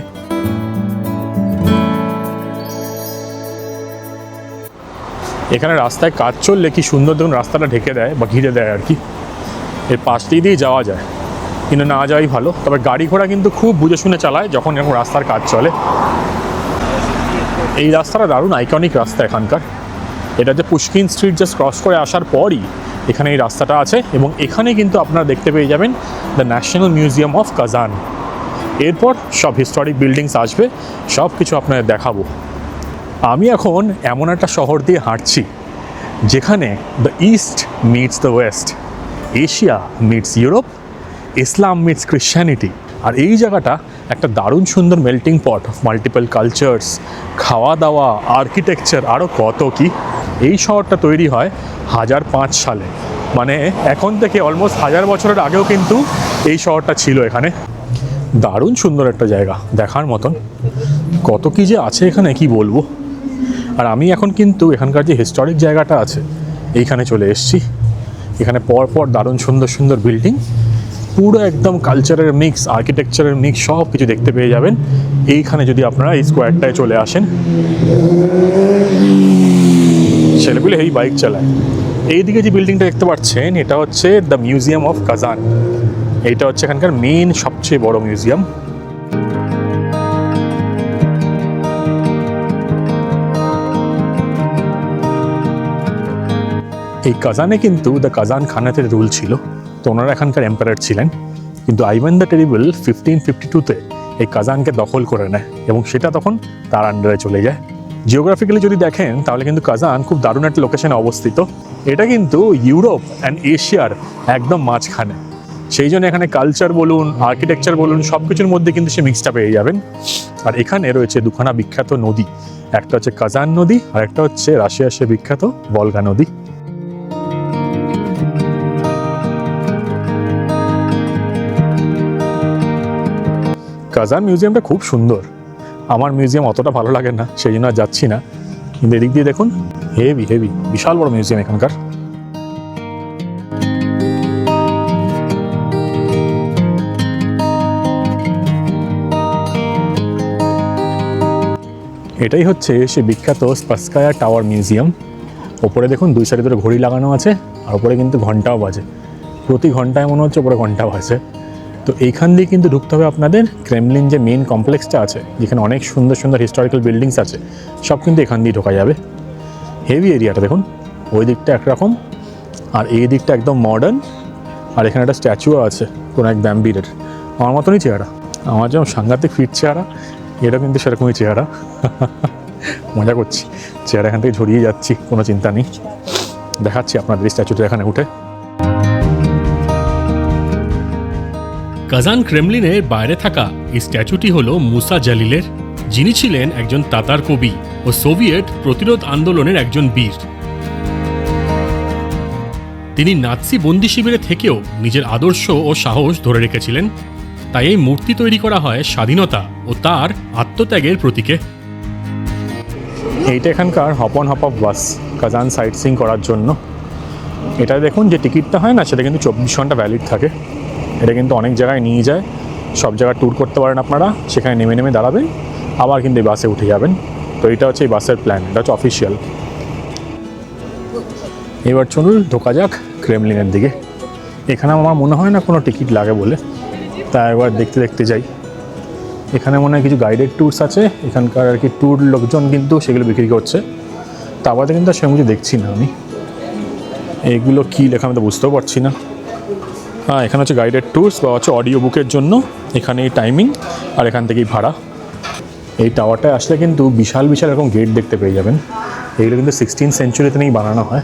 এখানে রাস্তায় কাজ চললে কি সুন্দর দেখুন, রাস্তাটা ঢেকে দেয় বা ঘিরে দেয় আর কি। এর পাশ দিয়ে যাওয়া যায়, কিন্তু না যাওয়াই ভালো। তবে গাড়ি ঘোড়া কিন্তু খুব বুঝে শুনে চালায় যখন এরকম রাস্তার কাজ চলে। এই রাস্তাটা দারুণ আইকনিক রাস্তা এখানকার। এটা যে পুশকিন স্ট্রিট জাস্ট ক্রস করে আসার পরই এখানে এই রাস্তাটা আছে, এবং এখানে কিন্তু আপনারা দেখতে পেয়ে যাবেন the national museum of Kazan. এরপর সব হিস্টোরিক বিল্ডিংস আসবে, সব কিছু আপনাদের দেখাবো। আমি এখন এমন একটা শহর দিয়ে হাঁটছি যেখানে the east meets the west, Asia meets Europe, Islam meets Christianity. আর এই জায়গাটা একটা দারুণ সুন্দর melting pot of multiple cultures, খাওয়া দাওয়া, আর্কিটেকচার, আরও কত কি। এই শহরটা তৈরি হয় 1005 সালে, মানে এখন থেকে অলমোস্ট 1000 বছরের আগেও কিন্তু এই শহরটা ছিল এখানে। দারুণ সুন্দর একটা জায়গা, দেখার মতন। কত কি যে আছে এখানে কি বলবো। আর আমি এখন কিন্তু এখানকার যে হিস্টোরিক জায়গাটা আছে এইখানে চলে এসেছি। এখানে পরপর দারুণ সুন্দর সুন্দর বিল্ডিং, পুরো একদম কালচারের মিক্স, আর্কিটেকচারের মিক্স, সব কিছু দেখতে পেয়ে যাবেন এইখানে যদি আপনারা এই স্কোয়ারটায় চলে আসেন। ছেলেগুলো এই বাইক চালায়। এইদিকে যে বিল্ডিংটা দেখতে পাচ্ছেন এটা হচ্ছে দ্য মিউজিয়াম অফ কাজান। এইটা হচ্ছে এখানকার মেইন সবচেয়ে বড় মিউজিয়াম। এই কাজানে কিন্তু দ্য কাজান খানাতের রুল ছিল, তো ওনারা এখানকার এম্পায়ার ছিলেন। কিন্তু আইভান দ্য টেরিবল 1552-তে এই কাজানকে দখল করে নেয়, এবং সেটা তখন তার আন্ডারে চলে যায়। জিওগ্রাফিক্যালি যদি দেখেন তাহলে কিন্তু কাজান খুব দারুণ একটা লোকেশনে অবস্থিত। এটা কিন্তু ইউরোপ অ্যান্ড এশিয়ার একদম মাঝখানে, সেই জন্য এখানে কালচার বলুন, আর্কিটেকচার বলুন, সব কিছুর মধ্যে কিন্তু সে মিক্সটা পেয়ে যাবেন। আর এখানে রয়েছে দুখানা বিখ্যাত নদী, একটা হচ্ছে কাজান নদী আর একটা হচ্ছে রাশিয়ার সে বিখ্যাত ভলগা নদী। কাজান মিউজিয়ামটা খুব সুন্দর। আমার মিউজিয়াম অতটা ভালো লাগে না, সেই জন্য আর যাচ্ছি না। কিন্তু এদিক দিয়ে দেখুন, হেভি হেভি বিশাল বড় মিউজিয়াম এখানকার। এটাই হচ্ছে সে বিখ্যাত স্পাসকায়া টাওয়ার মিউজিয়াম। ওপরে দেখুন 2 সাইডে ধরে ঘড়ি লাগানো আছে, আর ওপরে কিন্তু ঘন্টাও বাজে। প্রতি ঘন্টায় মনে হচ্ছে ওপরে ঘন্টা বাজে। তো এইখান দিয়ে কিন্তু ঢুকতে হবে আপনাদের ক্রেমলিন যে মেন কমপ্লেক্সটা আছে, যেখানে অনেক সুন্দর সুন্দর হিস্টোরিক্যাল বিল্ডিংস আছে, সব কিন্তু এখান দিয়ে ঢোকা যাবে। হেভি এরিয়াটা দেখুন, ওই দিকটা একরকম আর এই দিকটা একদম মডার্ন। আর এখানে একটা স্ট্যাচুও আছে কোনো এক ব্যাম্বিরের, আমার মতনই চেহারা। আমার যেমন সাংঘাতিক ফিট চেহারা, এটা কিন্তু সেরকমই চেহারা। মজা করছি, চেহারা এখান থেকে ঝরিয়ে যাচ্ছি, কোনো চিন্তা নেই। দেখাচ্ছি আপনাদের স্ট্যাচুটা এখানে উঠে। কাজান ক্রেমলিনের বাইরে থাকা এই স্ট্যাচুটি হলো মুসা জালিলের, যিনি ছিলেন একজন তাতার কবি ও সোভিয়েত প্রতিরোধ আন্দোলনের একজন বীর। তিনি নাৎসি বন্দি শিবিরে থেকেও নিজের আদর্শ ও সাহস ধরে রেখেছিলেন। তাই এই মূর্তি তৈরি করা হয় স্বাধীনতা ও তার আত্মত্যাগের প্রতীকে। এইটা এখানকার hop on hop of bus Kazan site seeing করার জন্য। এটা দেখুন যে টিকিটটা হয় না, সেটা কিন্তু 24 ঘন্টা ভ্যালিড থাকে। এটা কিন্তু অনেক জায়গায় নিয়ে যায়, সব জায়গায় ট্যুর করতে পারেন আপনারা। সেখানে নেমে নেমে দাঁড়াবেন, আবার কিন্তু এই বাসে উঠে যাবেন। তো এটা হচ্ছে এই বাসের প্ল্যান, এটা হচ্ছে অফিসিয়াল। এবার চলুন ঢোকা যাক ক্রেমলিনের দিকে। এখানে আমার মনে হয় না কোনো টিকিট লাগে বলে, তাই একবার দেখতে দেখতে যাই। এখানে মনে হয় কিছু গাইডেড ট্যুরস আছে, এখানকার আর কি ট্যুর লোকজন কিন্তু সেগুলো বিক্রি করছে। তা আমাদের কিন্তু সেরকম কিছু দেখছি না আমি। এইগুলো কী লেখা আমি তো বুঝতেও পারছি না। হ্যাঁ, এখানে হচ্ছে গাইডেড ট্যুরস বা হচ্ছে অডিও বুকের জন্য এখানে এই টাইমিং, আর এখান থেকেই ভাড়া। এই টাওয়ারটায় আসলে কিন্তু বিশাল বিশাল এরকম গেট দেখতে পেয়ে যাবেন। এগুলো কিন্তু 16th সেঞ্চুরিতে নিয়েই বানানো হয়।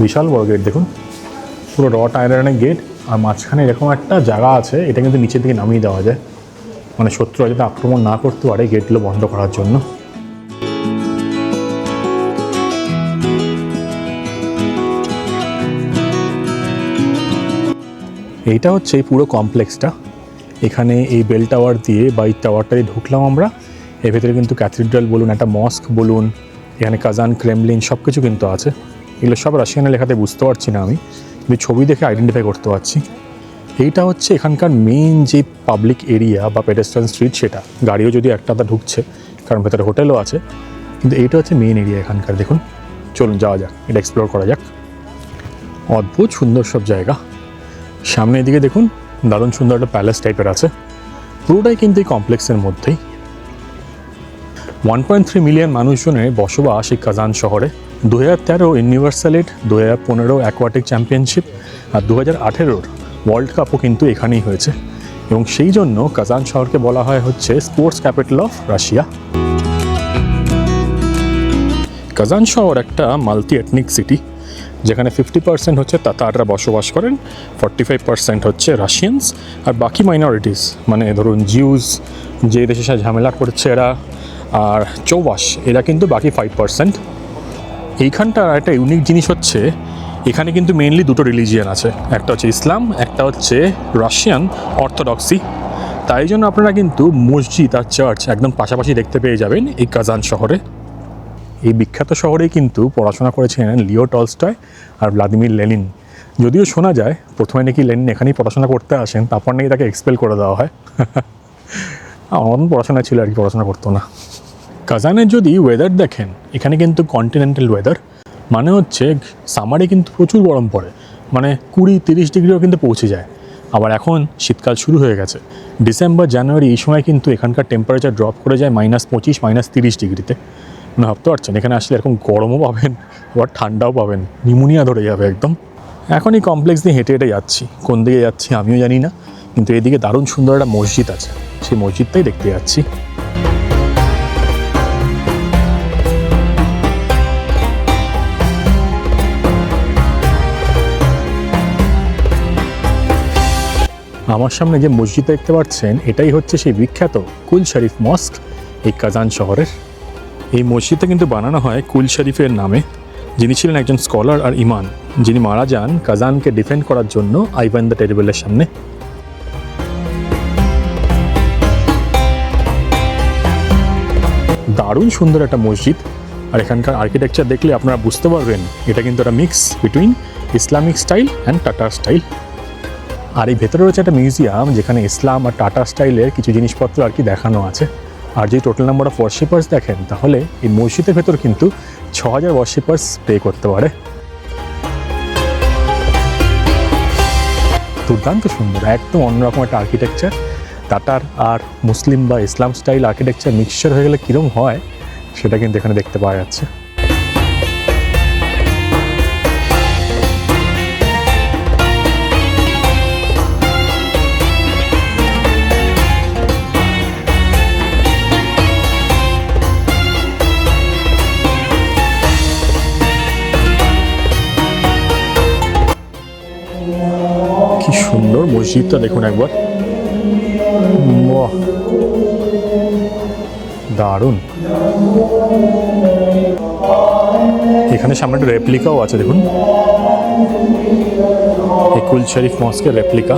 বিশাল বড় গেট দেখুন, পুরো রট আয়রনের গেট, আর মাঝখানে এরকম একটা জায়গা আছে, এটা কিন্তু নিচের দিকে নামিয়ে দেওয়া যায়, মানে শত্রুরা যাতে আক্রমণ না করতে পারে গেটগুলো বন্ধ করার জন্য। এইটা হচ্ছে এই পুরো কমপ্লেক্সটা। এখানে এই বেল টাওয়ার দিয়ে বা এই টাওয়ারটা দিয়ে ঢুকলাম আমরা। এর ভেতরে কিন্তু ক্যাথিড্রাল বলুন, একটা মস্ক বলুন, এখানে কাজান, ক্রেমলিন সব কিছু কিন্তু আছে। এগুলো সব রাশিয়ানের লেখাতে বুঝতে পারছি না আমি, কিন্তু ছবি দেখে আইডেন্টিফাই করতে পারছি। এইটা হচ্ছে এখানকার মেইন যে পাবলিক এরিয়া বা পেডেস্ট্রিয়ান স্ট্রিট, সেটা গাড়িও যদি একটা ঢুকছে, কারণ ভেতরে হোটেলও আছে, কিন্তু এইটা হচ্ছে মেইন এরিয়া এখানকার। দেখুন, চলুন যাওয়া যাক, এটা এক্সপ্লোর করা যাক। অদ্ভুত সুন্দর সব জায়গা। সামনের দিকে দেখুন, দারুণ সুন্দর একটা প্যালেস টাইপের আছে, পুরোটাই কিন্তু এই কমপ্লেক্সের মধ্যেই। 1.3 মিলিয়ন মানুষজনের বসবাস এই কাজান শহরে। 2013 ইউনিভার্সালিট, 2015 অ্যাকোয়াটিক চ্যাম্পিয়নশিপ আর 2018 ওয়ার্ল্ড কাপও কিন্তু এখানেই হয়েছে, এবং সেই জন্য কাজান শহরকে বলা হয় হচ্ছে sports capital of Russia. Kazan শহর একটা মাল্টি এথনিক সিটি, যেখানে 50% হচ্ছে তাতাররা বসবাস করেন, 45% হচ্ছে রাশিয়ানস, আর বাকি মাইনরিটিস মানে ধরুন জিউস, যে দেশের সাথে ঝামেলা করছে এরা, আর চৌবাস, এরা কিন্তু বাকি 5%। এইখানটার একটা ইউনিক জিনিস হচ্ছে এখানে কিন্তু মেইনলি দুটো রিলিজিয়ান আছে, একটা হচ্ছে ইসলাম, একটা হচ্ছে রাশিয়ান অর্থোডক্সি। তাই জন্য আপনারা কিন্তু মসজিদ আর চার্চ একদম পাশাপাশি দেখতে পেয়ে যাবেন এই কাজান শহরে। এই বিখ্যাত শহরেই কিন্তু পড়াশোনা করেছিলেন লিও টলস্টয় আর ভ্লাদিমির লেনিন। যদিও শোনা যায় প্রথমে নাকি লেনিন এখানেই পড়াশোনা করতে আসেন, তারপর নাকি তাকে এক্সপেল করে দেওয়া হয়। আমার মতন পড়াশোনা ছিল আর কি, পড়াশোনা করতো না। কাজানের যদি ওয়েদার দেখেন, এখানে কিন্তু কন্টিনেন্টাল ওয়েদার, মানে হচ্ছে সামারে কিন্তু প্রচুর গরম পড়ে, মানে 20-30 ডিগ্রিও কিন্তু পৌঁছে যায়। আবার এখন শীতকাল শুরু হয়ে গেছে, ডিসেম্বর জানুয়ারি এই সময় কিন্তু এখানকার টেম্পারেচার ড্রপ করে যায় -25, -30 ডিগ্রিতে। মানে ভাবতে পারছেন এখানে আসলে এরকম গরমও পাবেন, আবার ঠান্ডাও পাবেন, নিউমোনিয়া ধরে যাবে একদম। এখন এই কমপ্লেক্স দিয়ে হেঁটে হেঁটে যাচ্ছি, কোন দিকে যাচ্ছি আমিও জানি না, কিন্তু এদিকে দারুণ সুন্দর একটা মসজিদ আছে, সেই মসজিদটাই দেখতে যাচ্ছি। আমার সামনে যে মসজিদটা দেখতে পাচ্ছেন, এটাই হচ্ছে সেই বিখ্যাত কুল শরীফ মস্ক এই কাজান শহরের। এই মসজিদটা কিন্তু বানানো হয় কুল শরীফের নামে, যিনি ছিলেন একজন স্কলার আর ইমান, যিনি মারা যান কাজানকে ডিফেন্ড করার জন্য আইভান দ্য টেরিবলের সামনে। দারুণ সুন্দর একটা মসজিদ, আর এখানকার আর্কিটেকচার দেখলে আপনারা বুঝতে পারবেন এটা কিন্তু একটা mix between Islamic style and টাটার স্টাইল। আর এই ভেতরে রয়েছে একটা মিউজিয়াম, যেখানে ইসলাম আর টাটা স্টাইলের কিছু জিনিসপত্র আর কি দেখানো আছে। আর যদি টোটাল নাম্বার অফ ওয়ার্শিপার্স দেখেন, তাহলে এই মসজিদের ভেতর কিন্তু 6000 ওয়ার্শিপার্স প্রে করতে পারে। দুর্দান্ত সুন্দর, একদম অন্যরকম একটা আর্কিটেকচার। টাটার আর মুসলিম বা ইসলাম স্টাইল আর্কিটেকচার মিক্সচার হয়ে গেলে কীরকম হয়, সেটা কিন্তু এখানে দেখতে পাওয়া যাচ্ছে। কি সুন্দর মসজিদটা দেখুন একবার, বাহ দারুণ। এখানে সামনে একটা রেপ্লিকাও আছে, দেখুন এই কুল শরীফ মস্কের রেপ্লিকা।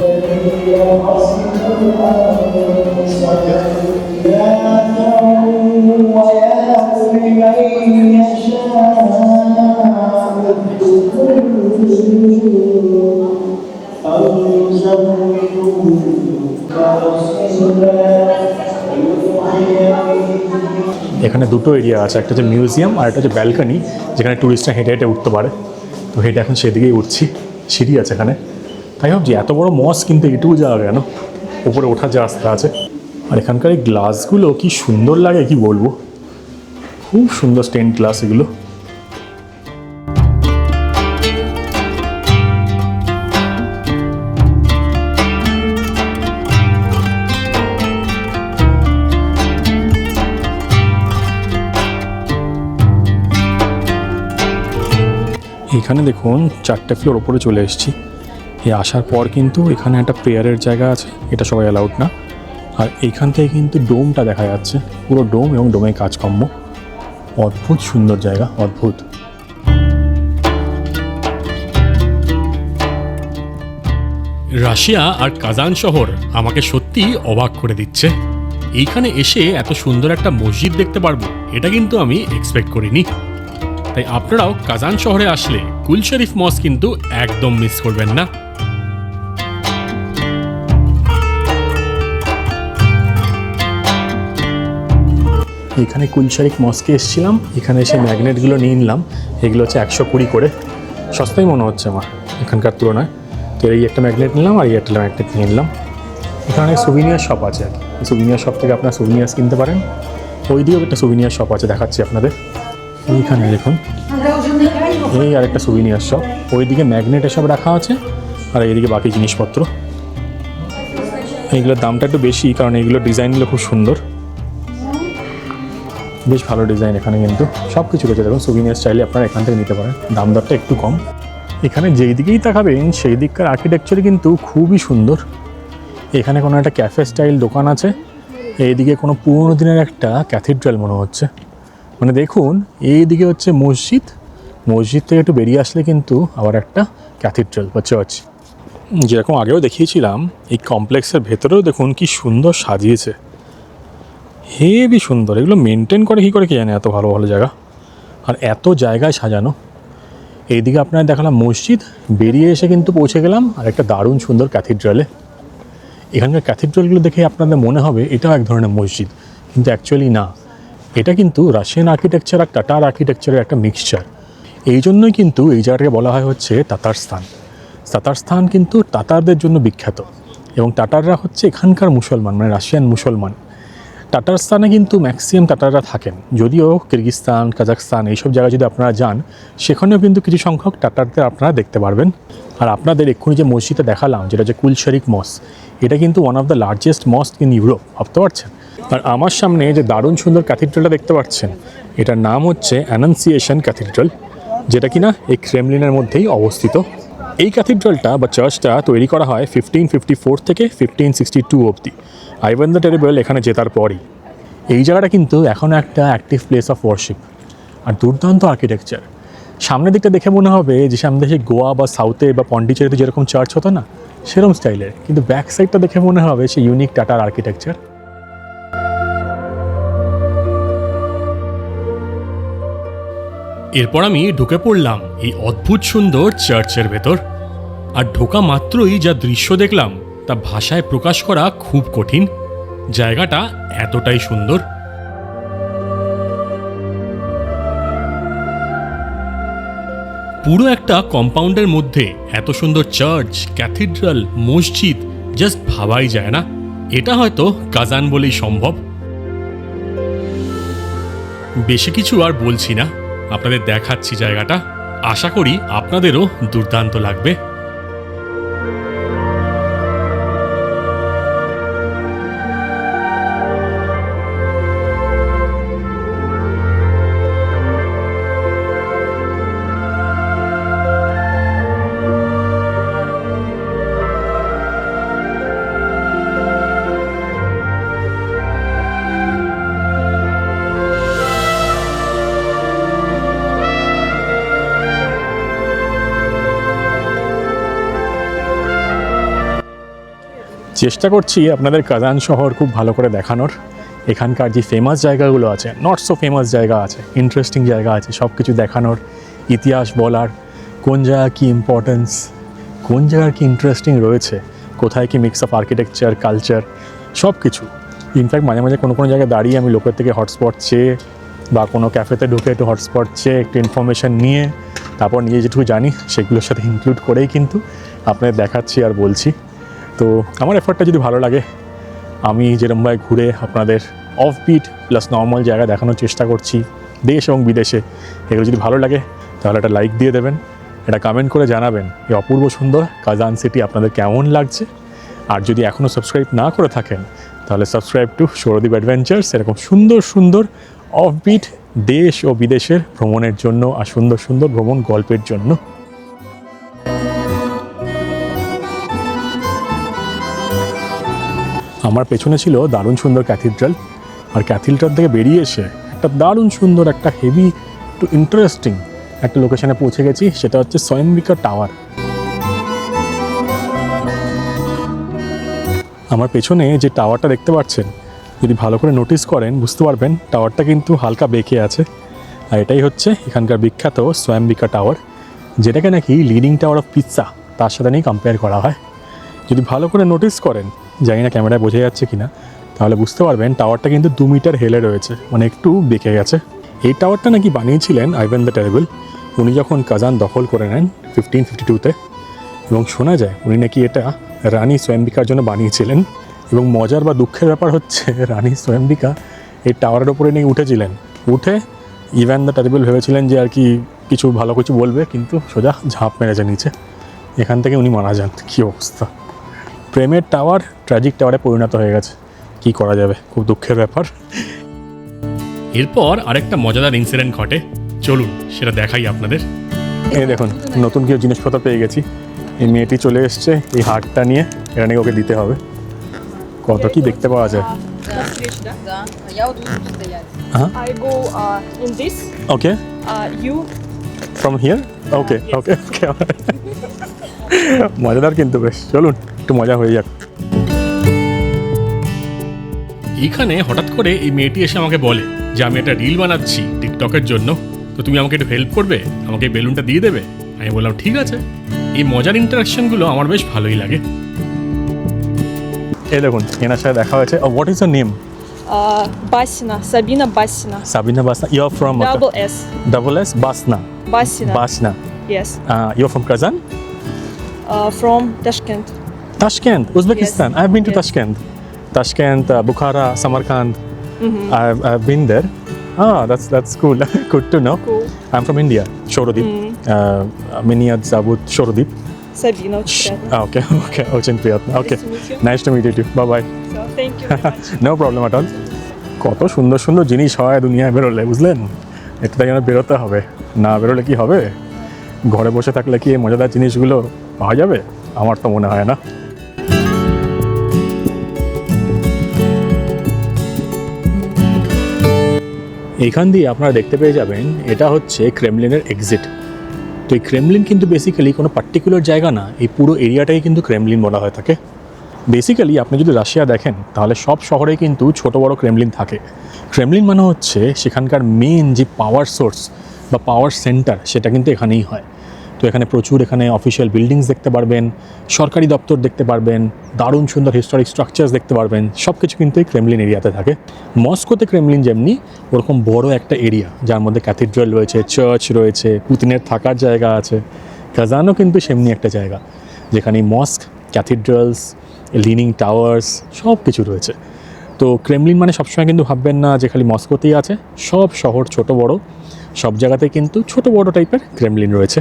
এখানে দুটো এরিয়া আছে, একটা হচ্ছে মিউজিয়াম আর একটা হচ্ছে ব্যালকনি, যেখানে টুরিস্টরা হেঁটে হেঁটে উঠতে পারে। তো হেঁটে এখন সেদিকেই উঠছি, সিঁড়ি আছে এখানে। তাই ভাবছি এত বড় মস্ক কিন্তু এটুকু যাওয়া কেন, উপরে ওঠার যে রাস্তা আছে। আর এখানকার এই গ্লাসগুলো কি সুন্দর লাগে কি বলবো, খুব সুন্দর স্টেইনড গ্লাস এগুলো। এখানে দেখুন 4টে ফ্লোর ওপরে চলে এসেছি। এই আসার পর কিন্তু এখানে একটা প্রেয়ারের জায়গা আছে, এটা সবাই অ্যালাউড না। আর এইখান থেকে কিন্তু ডোমটা দেখা যাচ্ছে, পুরো ডোম এবং ডোমের কাজকর্ম। অদ্ভুত সুন্দর জায়গা, অদ্ভুত। রাশিয়া আর কাজান শহর আমাকে সত্যি অবাক করে দিচ্ছে। এইখানে এসে এত সুন্দর একটা মসজিদ দেখতে পারবো, এটা কিন্তু আমি এক্সপেক্ট করিনি। তাই আপনারাও কাজান শহরে আসলে কুল শরীফ মস্ক কিন্তু একদম মিস করবেন না। এখানে কুল শরীফ মস্কে এসেছিলাম, এখানে এসে ম্যাগনেটগুলো নিয়ে নিলাম। এগুলো হচ্ছে 120 করে, সস্তাই মনে হচ্ছে আমার এখানকার তুলনায়। তো এই একটা ম্যাগনেট নিলাম আর এই একটা ম্যাগনেট নিয়ে নিলাম। এখানে অনেক সুভিনিয়ার শপ আছে আর কি, সুভিনিয়ার শপ থেকে আপনারা সুভিনিয়ার্স কিনতে পারেন। ওই দিকেও একটা সুভিনিয়ার শপ আছে, দেখাচ্ছি আপনাদের। এইখানে দেখুন, এই আর একটা সুভিনিয়ার শপ। ওইদিকে ম্যাগনেট এসব রাখা আছে আর এইদিকে বাকি জিনিসপত্র। এইগুলোর দামটা একটু বেশি, কারণ এইগুলোর ডিজাইনগুলো খুব সুন্দর, বেশ ভালো ডিজাইন এখানে। কিন্তু সব কিছু রয়েছে দেখুন, সুভিনিয়ার স্টাইলে আপনারা এখান থেকে নিতে পারেন, দাম দরটা একটু কম। এখানে যেই দিকেই তাকাবেন সেই দিককার আর্কিটেকচার কিন্তু খুবই সুন্দর। এখানে কোনো একটা ক্যাফে স্টাইল দোকান আছে, এইদিকে কোনো পুরোনো দিনের একটা ক্যাথিড্রাল মনে হচ্ছে। মানে দেখুন, এইদিকে হচ্ছে মসজিদ, মসজিদ থেকে একটু বেরিয়ে আসলে কিন্তু আবার একটা ক্যাথিড্রাল বা চার্চ। যেরকম আগেও দেখিয়েছিলাম, এই কমপ্লেক্সের ভেতরেও দেখুন কি সুন্দর সাজিয়েছে, হেবি সুন্দর। এগুলো মেনটেন করে কী করে কে জানে, এত ভালো ভালো জায়গা আর এত জায়গায় সাজানো। এইদিকে আপনারা দেখালাম মসজিদ, বেরিয়ে এসে কিন্তু পৌঁছে গেলাম আর একটা দারুণ সুন্দর ক্যাথিড্রালে। এখানকার ক্যাথিড্রালগুলো দেখে আপনাদের মনে হবে এটাও এক ধরনের মসজিদ, কিন্তু অ্যাকচুয়ালি না। এটা কিন্তু রাশিয়ান আর্কিটেকচার আর টাটার আর্কিটেকচারের একটা মিক্সচার। এই জন্যই কিন্তু এই জায়গাটাকে বলা হয় হচ্ছে তাতারস্তান। তাতারস্তান কিন্তু তাতারদের জন্য বিখ্যাত, এবং তাতাররা হচ্ছে এখানকার মুসলমান, মানে রাশিয়ান মুসলমান। তাতারস্তানে কিন্তু ম্যাক্সিমাম তাতাররা থাকেন, যদিও কিরগিজস্তান, কাজাখস্তান এইসব জায়গায় যদি আপনারা যান, সেখানেও কিন্তু কিছু সংখ্যক তাতারদের আপনারা দেখতে পারবেন। আর আপনাদের এক্ষুনি যে মসজিদটা দেখালাম, যেটা হচ্ছে কুল শরীফ মস্ক, এটা কিন্তু one of the largest মস্ক in Europe, ভাবতে পারছেন। আর আমার সামনে যে দারুণ সুন্দর ক্যাথিড্রালটা দেখতে পাচ্ছেন, এটার নাম হচ্ছে অ্যানান্সিয়েশন ক্যাথিড্রাল, যেটা কিনা এই ক্রেমলিনের মধ্যেই অবস্থিত। এই ক্যাথিড্রালটা বা চার্চটা তৈরি করা হয় 1554 থেকে 1562 অবধি, আইভান দ্য টেরিবল এখানে জেতার পরই। এই জায়গাটা কিন্তু এখনও একটা অ্যাক্টিভ প্লেস অফ ওয়ার্শিপ, আর দুর্দান্ত আর্কিটেকচার। সামনের দিকটা দেখে মনে হবে যে সামনে দেশে গোয়া বা সাউথে বা পন্ডিচেরিতে যেরকম চার্চ হতো না, সেরকম স্টাইলের, কিন্তু ব্যাক সাইডটা দেখে মনে হবে সে ইউনিক টাটার আর্কিটেকচার। এরপর আমি ঢুকে পড়লাম এই অদ্ভুত সুন্দর চার্চের ভেতর। আর ঢোকা মাত্রই যা দৃশ্য দেখলাম তা ভাষায় প্রকাশ করা খুব কঠিন। জায়গাটা এতটাই সুন্দর। পুরো একটা কম্পাউন্ডের মধ্যে এত সুন্দর চার্চ, ক্যাথিড্রাল, মসজিদ, জাস্ট ভাবাই যায় না। এটা হয়তো কাজান বলেই সম্ভব। বেশি কিছু আর বলছি না, আপনাদের দেখাচ্ছি জায়গাটা। আশা করি আপনাদেরও দুর্দান্ত লাগবে। চেষ্টা করছি আপনাদের কাজান শহর খুব ভালো করে দেখানোর। এখানকার যে ফেমাস জায়গাগুলো আছে, নট সো ফেমাস জায়গা আছে, ইন্টারেস্টিং জায়গা আছে, সব কিছু দেখানোর, ইতিহাস বলার, কোন জায়গা কী ইম্পর্টেন্স, কোন জায়গার কী ইন্টারেস্টিং রয়েছে, কোথায় কি মিক্স অফ আর্কিটেকচার, কালচার, সব কিছু। ইনফ্যাক্ট মাঝে মাঝে কোনো কোনো জায়গায় দাঁড়িয়ে আমি লোকের থেকে হটস্পট চেয়ে বা কোনো ক্যাফেতে ঢুকে একটু হটস্পট চেয়ে একটু ইনফরমেশান নিয়ে তারপর নিজে যেটুকু জানি সেগুলোর সাথে ইনক্লুড করেই কিন্তু আপনাদের দেখাচ্ছি আর বলছি। তো আমার এফর্টটা যদি ভালো লাগে, আমি যেরকমভাবে ঘুরে আপনাদের অফবিট প্লাস নর্মাল জায়গা দেখানোর চেষ্টা করছি দেশ এবং বিদেশে, এগুলো যদি ভালো লাগে তাহলে একটা লাইক দিয়ে দেবেন, এটা কমেন্ট করে জানাবেন এই অপূর্ব সুন্দর কাজান সিটি আপনাদের কেমন লাগছে। আর যদি এখনও সাবস্ক্রাইব না করে থাকেন তাহলে সাবস্ক্রাইব টু সৌরদীপ অ্যাডভেঞ্চার্স, এরকম সুন্দর সুন্দর অফবিট দেশ ও বিদেশের ভ্রমণের জন্য আর সুন্দর সুন্দর ভ্রমণ গল্পের জন্য। আমার পেছনে ছিল দারুণ সুন্দর ক্যাথিড্রাল, আর ক্যাথিড্রাল থেকে বেরিয়ে এসে একটা দারুণ সুন্দর একটা হেভি একটু ইন্টারেস্টিং একটা লোকেশনে পৌঁছে গেছি, সেটা হচ্ছে স্বয়ম্বিকা টাওয়ার। আমার পেছনে যে টাওয়ারটা দেখতে পাচ্ছেন, যদি ভালো করে নোটিস করেন বুঝতে পারবেন টাওয়ারটা কিন্তু হালকা বেঁকে আছে, আর এটাই হচ্ছে এখানকার বিখ্যাত স্বয়ম্বিকা টাওয়ার, যেটাকে নাকি লিডিং টাওয়ার অফ পিৎজা তার সাথে নিয়ে কম্পেয়ার করা হয়। যদি ভালো করে নোটিস করেন, জানি না ক্যামেরায় বোঝা যাচ্ছে কিনা, তাহলে বুঝতে পারবেন টাওয়ারটা কিন্তু 2 মিটার হেলে রয়েছে, মানে একটু বেঁকে গেছে। এই টাওয়ারটা নাকি বানিয়েছিলেন আইভান দ্য টেরিবল, উনি যখন কাজান দখল করে নেন 1552-তে, এবং শোনা যায় উনি নাকি এটা রানী স্বয়ম্বিকার জন্য বানিয়েছিলেন। এবং মজার বা দুঃখের ব্যাপার হচ্ছে রানী স্বয়ম্বিকা এই টাওয়ারের ওপরে নিয়ে উঠেছিলেন, উঠে ইভান দ্য টেরিবল ভেবেছিলেন যে আর কি কিছু ভালো কিছু বলবে, কিন্তু সোজা ঝাঁপ মেরেছে নিচে, এখান থেকে উনি মারা যান। কী অবস্থা! প্রেমের টাওয়ার ট্র্যাজিক টাওয়ারে পরিণত হয়ে গেছে, কি করা যাবে, খুব দুঃখের ব্যাপার। এরপর আরেকটা মজাদার ইনসিডেন্ট ঘটে, চলুন সেটা দেখাই আপনাদের। এই দেখুন নতুন কিছু জিনিসপত্র পেয়ে গেছি। এই মেয়েটি চলে এসছে এই হারটা নিয়ে, এটা নিয়ে ওকে দিতে হবে। কত কি দেখতে পাওয়া যায়। Да, я вот буду стоять. I go in this. Okay, You from here. Okay okay okay, মজাদার কিন্তু বেশ, চলুন একটু মজা হয়ে যাক। এইখানে হঠাৎ করে এই মেয়েটি এসে আমাকে বলে যে আমি একটা রিল বানাচ্ছি টিকটকের জন্য, তো তুমি আমাকে একটু হেল্প করবে, আমাকে এই বেলুনটা দিয়ে দেবে। আমি বললাম ঠিক আছে। এই মজার ইন্টারাকশনগুলো আমার বেশ ভালোই লাগে। এই দেখুন এনার সাথে দেখা হয়েছে। What is your name? Басина, Sabina Басina. Sabina বাসনা। You are from Double S. Double S বাসনা। Басina. বাসনা। Yes. You are from Kazan? From Tashkent. Tashkent, Uzbekistan. Yes. I've been to Yes. Tashkent, Bukhara, Samarkand. I've been there. That's cool. Good to know. Cool. I'm from India, Shorodip. Меня зовут Shorodip. Sabina, очень приятно. Okay, очень приятно. Okay, Nice to meet you. nice to meet you too. Bye bye. So, thank you very much. No problem at all. কত সুন্দর সুন্দর জিনিস হয় দুনিয়ায় বেরোলে, বুঝলেন? একটু তাই জন্য বেরোতে হবে, না বেরোলে কি হবে? ঘরে বসে থাকলে কি এই মজাদার জিনিসগুলো পাওয়া যাবে? আমার তো মনে হয় না। এইখান দিয়ে আপনারা দেখতে পেয়ে যাবেন এটা হচ্ছে ক্রেমলিনের এক্সিট। তো এই ক্রেমলিন কিন্তু বেসিক্যালি কোনো পার্টিকুলার জায়গা না, এই পুরো এরিয়াটাই কিন্তু ক্রেমলিন বলা হয়ে থাকে। বেসিক্যালি আপনি যদি রাশিয়া দেখেন তাহলে সব শহরেই কিন্তু ছোট বড় ক্রেমলিন থাকে। ক্রেমলিন মানে হচ্ছে সেখানকার মেন যে পাওয়ার সোর্স বা পাওয়ার সেন্টার, সেটা কিন্তু এখানেই হয়। তো এখানে প্রচুর এখানে অফিসিয়াল বিল্ডিংস দেখতে পারবেন, সরকারি দপ্তর দেখতে পারবেন, দারুণ সুন্দর হিস্টোরিক স্ট্রাকচার্স দেখতে পারবেন, সব কিছু কিন্তু এই ক্রেমলিন এরিয়াতে থাকে। মস্কোতে ক্রেমলিন যেমনি ওরকম বড় একটা এরিয়া, যার মধ্যে ক্যাথিড্রাল রয়েছে, চার্চ রয়েছে, পুতিনের থাকার জায়গা আছে। কাজানও কিন্তু সেমনি একটা জায়গা যেখানে মস্ক, ক্যাথিড্রালস, লিনিং টাওয়ার্স সব কিছু রয়েছে। তো ক্রেমলিন মানে সবসময় কিন্তু ভাববেন না যে খালি মস্কোতেই আছে, সব শহর ছোট বড় সব জায়গাতে কিন্তু ছোট বড় টাইপের ক্রেমলিন রয়েছে।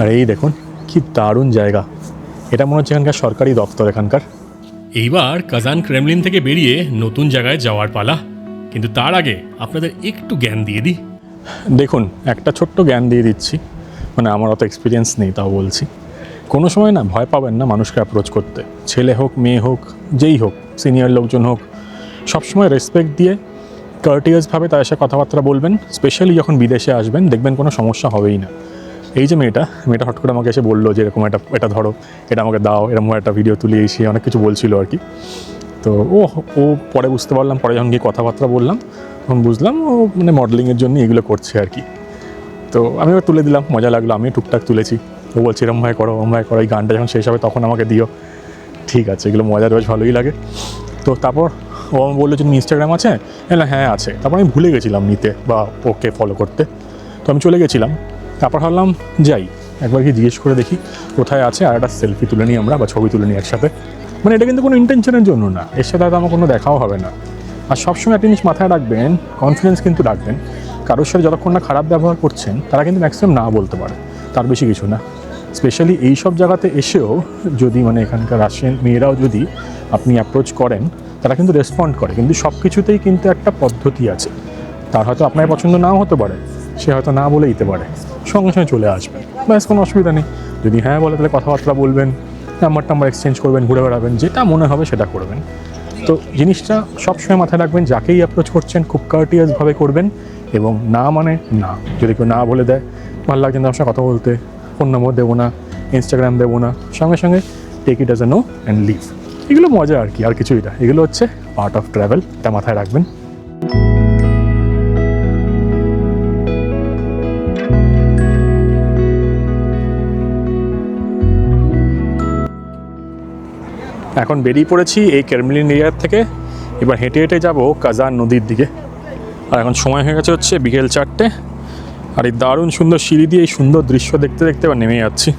আর এই দেখুন কি দারুণ জায়গা, এটা মনে হচ্ছে এখানকার সরকারি দপ্তর এখানকার। এইবার কাজান ক্রেমলিন থেকে বেরিয়ে নতুন জায়গায় যাওয়ার পালা, কিন্তু তার আগে আপনাদের একটু জ্ঞান দিয়ে দিই। দেখুন একটা ছোট্ট জ্ঞান দিয়ে দিচ্ছি, মানে আমার অত এক্সপিরিয়েন্স নেই তাও বলছি। কোনো সময় না ভয় পাবেন না মানুষকে অ্যাপ্রোচ করতে, ছেলে হোক মেয়ে হোক যেই হোক, সিনিয়র লোকজন হোক, সবসময় রেসপেক্ট দিয়ে কার্টিয়াসভাবে তাদের সাথে কথাবার্তা বলবেন। স্পেশালি যখন বিদেশে আসবেন দেখবেন কোনো সমস্যা হবেই না। এই যে মেয়েটা হঠাৎ করে আমাকে এসে বললো যে এরকম এটা ধরো, এটা আমাকে দাও, এরকম একটা ভিডিও তুলে এসে অনেক কিছু বলছিল আর কি। তো ও পরে বুঝতে পারলাম, পরে যখন গিয়ে কথাবার্তা বললাম তখন বুঝলাম ও মানে মডেলিংয়ের জন্য এগুলো করছে আর কি। তো আমি ওকে তুলে দিলাম, মজা লাগলো, আমি টুকটাক তুলেছি। ও বলছে এরম ভাই করো, ওরম ভাই করো, এই গানটা যখন শেষ হবে তখন আমাকে দিও। ঠিক আছে, এগুলো মজার বেশ ভালোই লাগে। তো তারপর ও আমি বললো যে ইনস্টাগ্রাম আছে, হ্যাঁ আছে। তারপর আমি ভুলে গেছিলাম নিতে বা ওকে ফলো করতে, তো আমি চলে গেছিলাম। তারপর ভাবলাম যাই একবার কি জিজ্ঞেস করে দেখি কোথায় আছে, আর একটা সেলফি তুলে নিই আমরা বা ছবি তুলে নিই একসাথে। মানে এটা কিন্তু কোনো ইন্টেনশনের জন্য না, এর সাথে হয়তো আমার কোনো দেখাও হবে না। আর সবসময় একটা জিনিস মাথায় রাখবেন, কনফিডেন্স কিন্তু রাখবেন। কারোর সাথে যতক্ষণ না খারাপ ব্যবহার করছেন তারা কিন্তু ম্যাক্সিমাম না বলতে পারে, তার বেশি কিছু না। স্পেশালি এই সব জায়গাতে এসেও যদি মানে এখানকার রাশিয়ান মেয়েরাও যদি আপনি অ্যাপ্রোচ করেন তারা কিন্তু রেসপন্ড করে, কিন্তু সব কিছুতেই কিন্তু একটা পদ্ধতি আছে। তার হয়তো আপনার পছন্দ নাও হতে পারে, সে হয়তো না বলে দিতে পারে, সঙ্গে সঙ্গে চলে আসবে, ব্যাস কোনো অসুবিধা নেই। যদি হ্যাঁ বলে তাহলে কথাবার্তা বলবেন, নাম্বার এক্সচেঞ্জ করবেন, ঘুরে বেড়াবেন, যেটা মনে হবে সেটা করবেন। তো জিনিসটা সবসময় মাথায় রাখবেন, যাকেই অ্যাপ্রোচ করছেন খুব কার্টিয়াসভাবে করবেন, এবং না মানে না। যদি কেউ না বলে দেয় ভালো লাগছে না, আমার সঙ্গে কথা বলতে, ফোন নম্বর দেবো না, ইনস্টাগ্রাম দেবো না, সঙ্গে সঙ্গে take it as a no and leave. এগুলো মজা আর কি, আর কিছুই না। এগুলো হচ্ছে পার্ট অফ ট্রাভেল, এটা মাথায় রাখবেন। এখন বেরিয়ে পড়েছি এই ক্রেমলিন এরিয়ার থেকে। এবার হেঁটে হেঁটে যাব কাজান নদীর দিকে। আর এখন সময় হয়ে গেছে হচ্ছে বিকেল 4টে। আর এই দারুণ সুন্দর সিঁড়ি দিয়ে এই সুন্দর দৃশ্য দেখতে দেখতে এবার নেমে যাচ্ছি।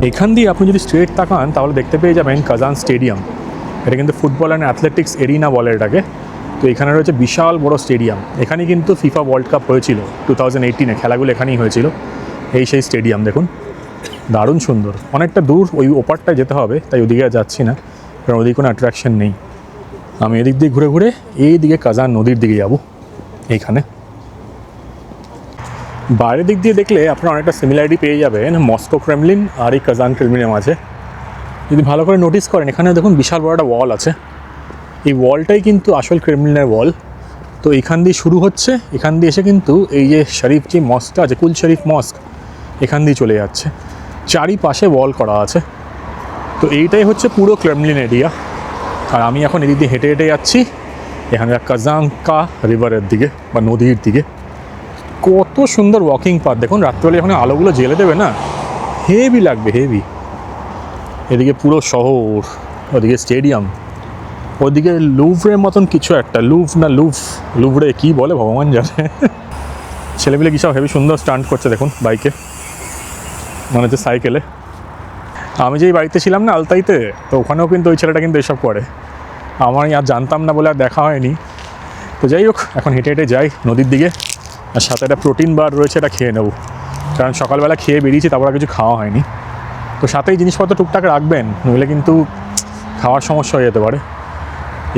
এখান দিয়ে আপনি যদি স্ট্রেট তাকান তাহলে দেখতে পেয়ে যাবেন কাজান স্টেডিয়াম। এটা কিন্তু ফুটবল অ্যান্ড অ্যাথলেটিক্স এরিনা বলে এটাকে। তো এখানে রয়েছে বিশাল বড় স্টেডিয়াম। এখানেই কিন্তু ফিফা ওয়ার্ল্ড কাপ হয়েছিল 2018-এ, খেলাগুলো এখানেই হয়েছিল। এই সেই স্টেডিয়াম দেখুন, দারুণ সুন্দর। অনেকটা দূর, ওই ওপারটায় যেতে হবে, তাই ওদিকে আর যাচ্ছি না, কারণ ওদিকে কোনো অ্যাট্রাকশন নেই। আমি এদিক দিয়ে ঘুরে ঘুরে এই দিকে কাজান নদীর দিকে যাব। এইখানে বাইরের দিক দিয়ে দেখলে আপনারা অনেকটা সিমিলারিটি পেয়ে যাবেন মস্কো ক্রেমলিন আর এই কাজান ক্রেমলিনের মাঝে। যদি ভালো করে নোটিস করেন, এখানে দেখুন বিশাল বড় একটা ওয়াল আছে। এই ওয়ালটাই কিন্তু আসল ক্রেমলিনের ওয়াল। তো এখান দিয়ে শুরু হচ্ছে, এখান দিয়ে এসে কিন্তু এই যে শরীফ যে মস্কটা আছে, কুল শরীফ মস্ক, এখান দিয়ে চলে যাচ্ছে। চারিপাশে ওয়াল করা আছে। তো এইটাই হচ্ছে পুরো ক্রেমলিন এরিয়া। আর আমি এখন এদিক দিয়ে হেঁটে হেঁটে যাচ্ছি এখানকার কাজানকা রিভারের দিকে বা নদীর দিকে। কত সুন্দর ওয়াকিং পাথ দেখুন, রাত্রিবেলা যখন আলোগুলো জ্বেলে দেবে না, হেভি লাগবে, হেভি। এদিকে পুরো শহর, ওদিকে স্টেডিয়াম, ওদিকে লুভরের মতন কিছু একটা, লুভরে কী বলে ভগবান জানে। ছেলেপিলে কী সব হেভি সুন্দর স্টান্ট করছে দেখুন বাইকে, মানে হচ্ছে সাইকেলে। আমি যেই বাড়িতে ছিলাম না আলতাইতে, তো ওখানেও কিন্তু ওই ছেলেটা কিন্তু এসব করে। আমার আর জানতাম না বলে আর দেখা হয়নি। তো যাই হোক, এখন হেঁটে হেঁটে যাই নদীর দিকে। আর সাথে একটা প্রোটিন বার রয়েছে, এটা খেয়ে নেবো, কারণ সকালবেলা খেয়ে বেরিয়েছি, তারপর আর কিছু খাওয়া হয়নি। তো সাথেই জিনিসপত্র টুকটাক রাখবেন, নইলে কিন্তু খাওয়ার সমস্যা হয়ে যেতে পারে।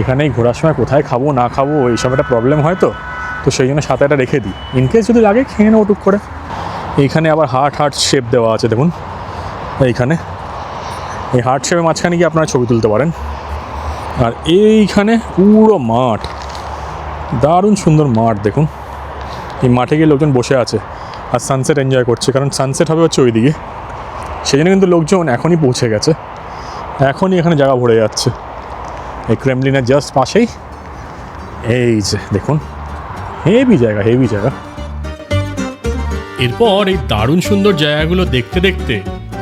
এখানেই ঘোরার সময় কোথায় খাবো না খাবো এইসব একটা প্রবলেম হয়। তো সেই জন্য সাথে একটা রেখে দিই, ইনকেস যদি লাগে খেয়ে নেবো টুক করে। এইখানে আবার হার্ট শেপ দেওয়া আছে দেখুন। এইখানে এই হার্ট শেপের মাঝখানে গিয়ে আপনারা ছবি তুলতে পারেন। আর এইখানে পুরো মাঠ, দারুণ সুন্দর মাঠ দেখুন। এই মাঠে গিয়ে লোকজন বসে আছে আর সানসেট এনজয় করছে, কারণ সানসেট হবে হচ্ছে ওই দিকে। সেই জন্য কিন্তু লোকজন এখনই পৌঁছে গেছে, এখনই এখানে জায়গা ভরে যাচ্ছে। এই ক্রেমলিনের জাস্ট পাশেই এই যে দেখুন, হেভি জায়গা, হেভি জায়গা। এরপর এই দারুণ সুন্দর জায়গাগুলো দেখতে দেখতে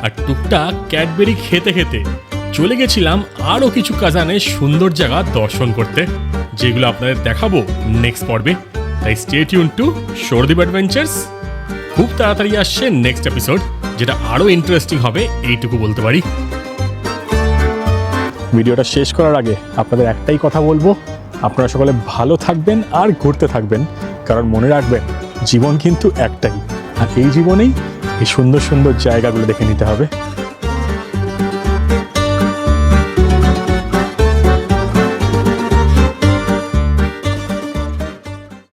আর টুকটাক ক্যাডবেরি খেতে খেতে চলে গেছিলাম আরও কিছু কাজানের সুন্দর জায়গা দর্শন করতে, যেগুলো আপনাদের দেখাবো নেক্সট পর্বে। তাই stay tune to Sourodip adventures. খুব তাড়াতাড়ি আসছে নেক্সট এপিসোড, যেটা আরও ইন্টারেস্টিং হবে, এইটুকু বলতে পারি। ভিডিওটা শেষ করার আগে আপনাদের একটাই কথা বলবো, আপনারা সকলে ভালো থাকবেন আর ঘুরতে থাকবেন, কারণ মনে রাখবেন জীবন কিন্তু একটাই, আর এই জীবনেই এই সুন্দর সুন্দর জায়গাগুলো দেখে নিতে হবে।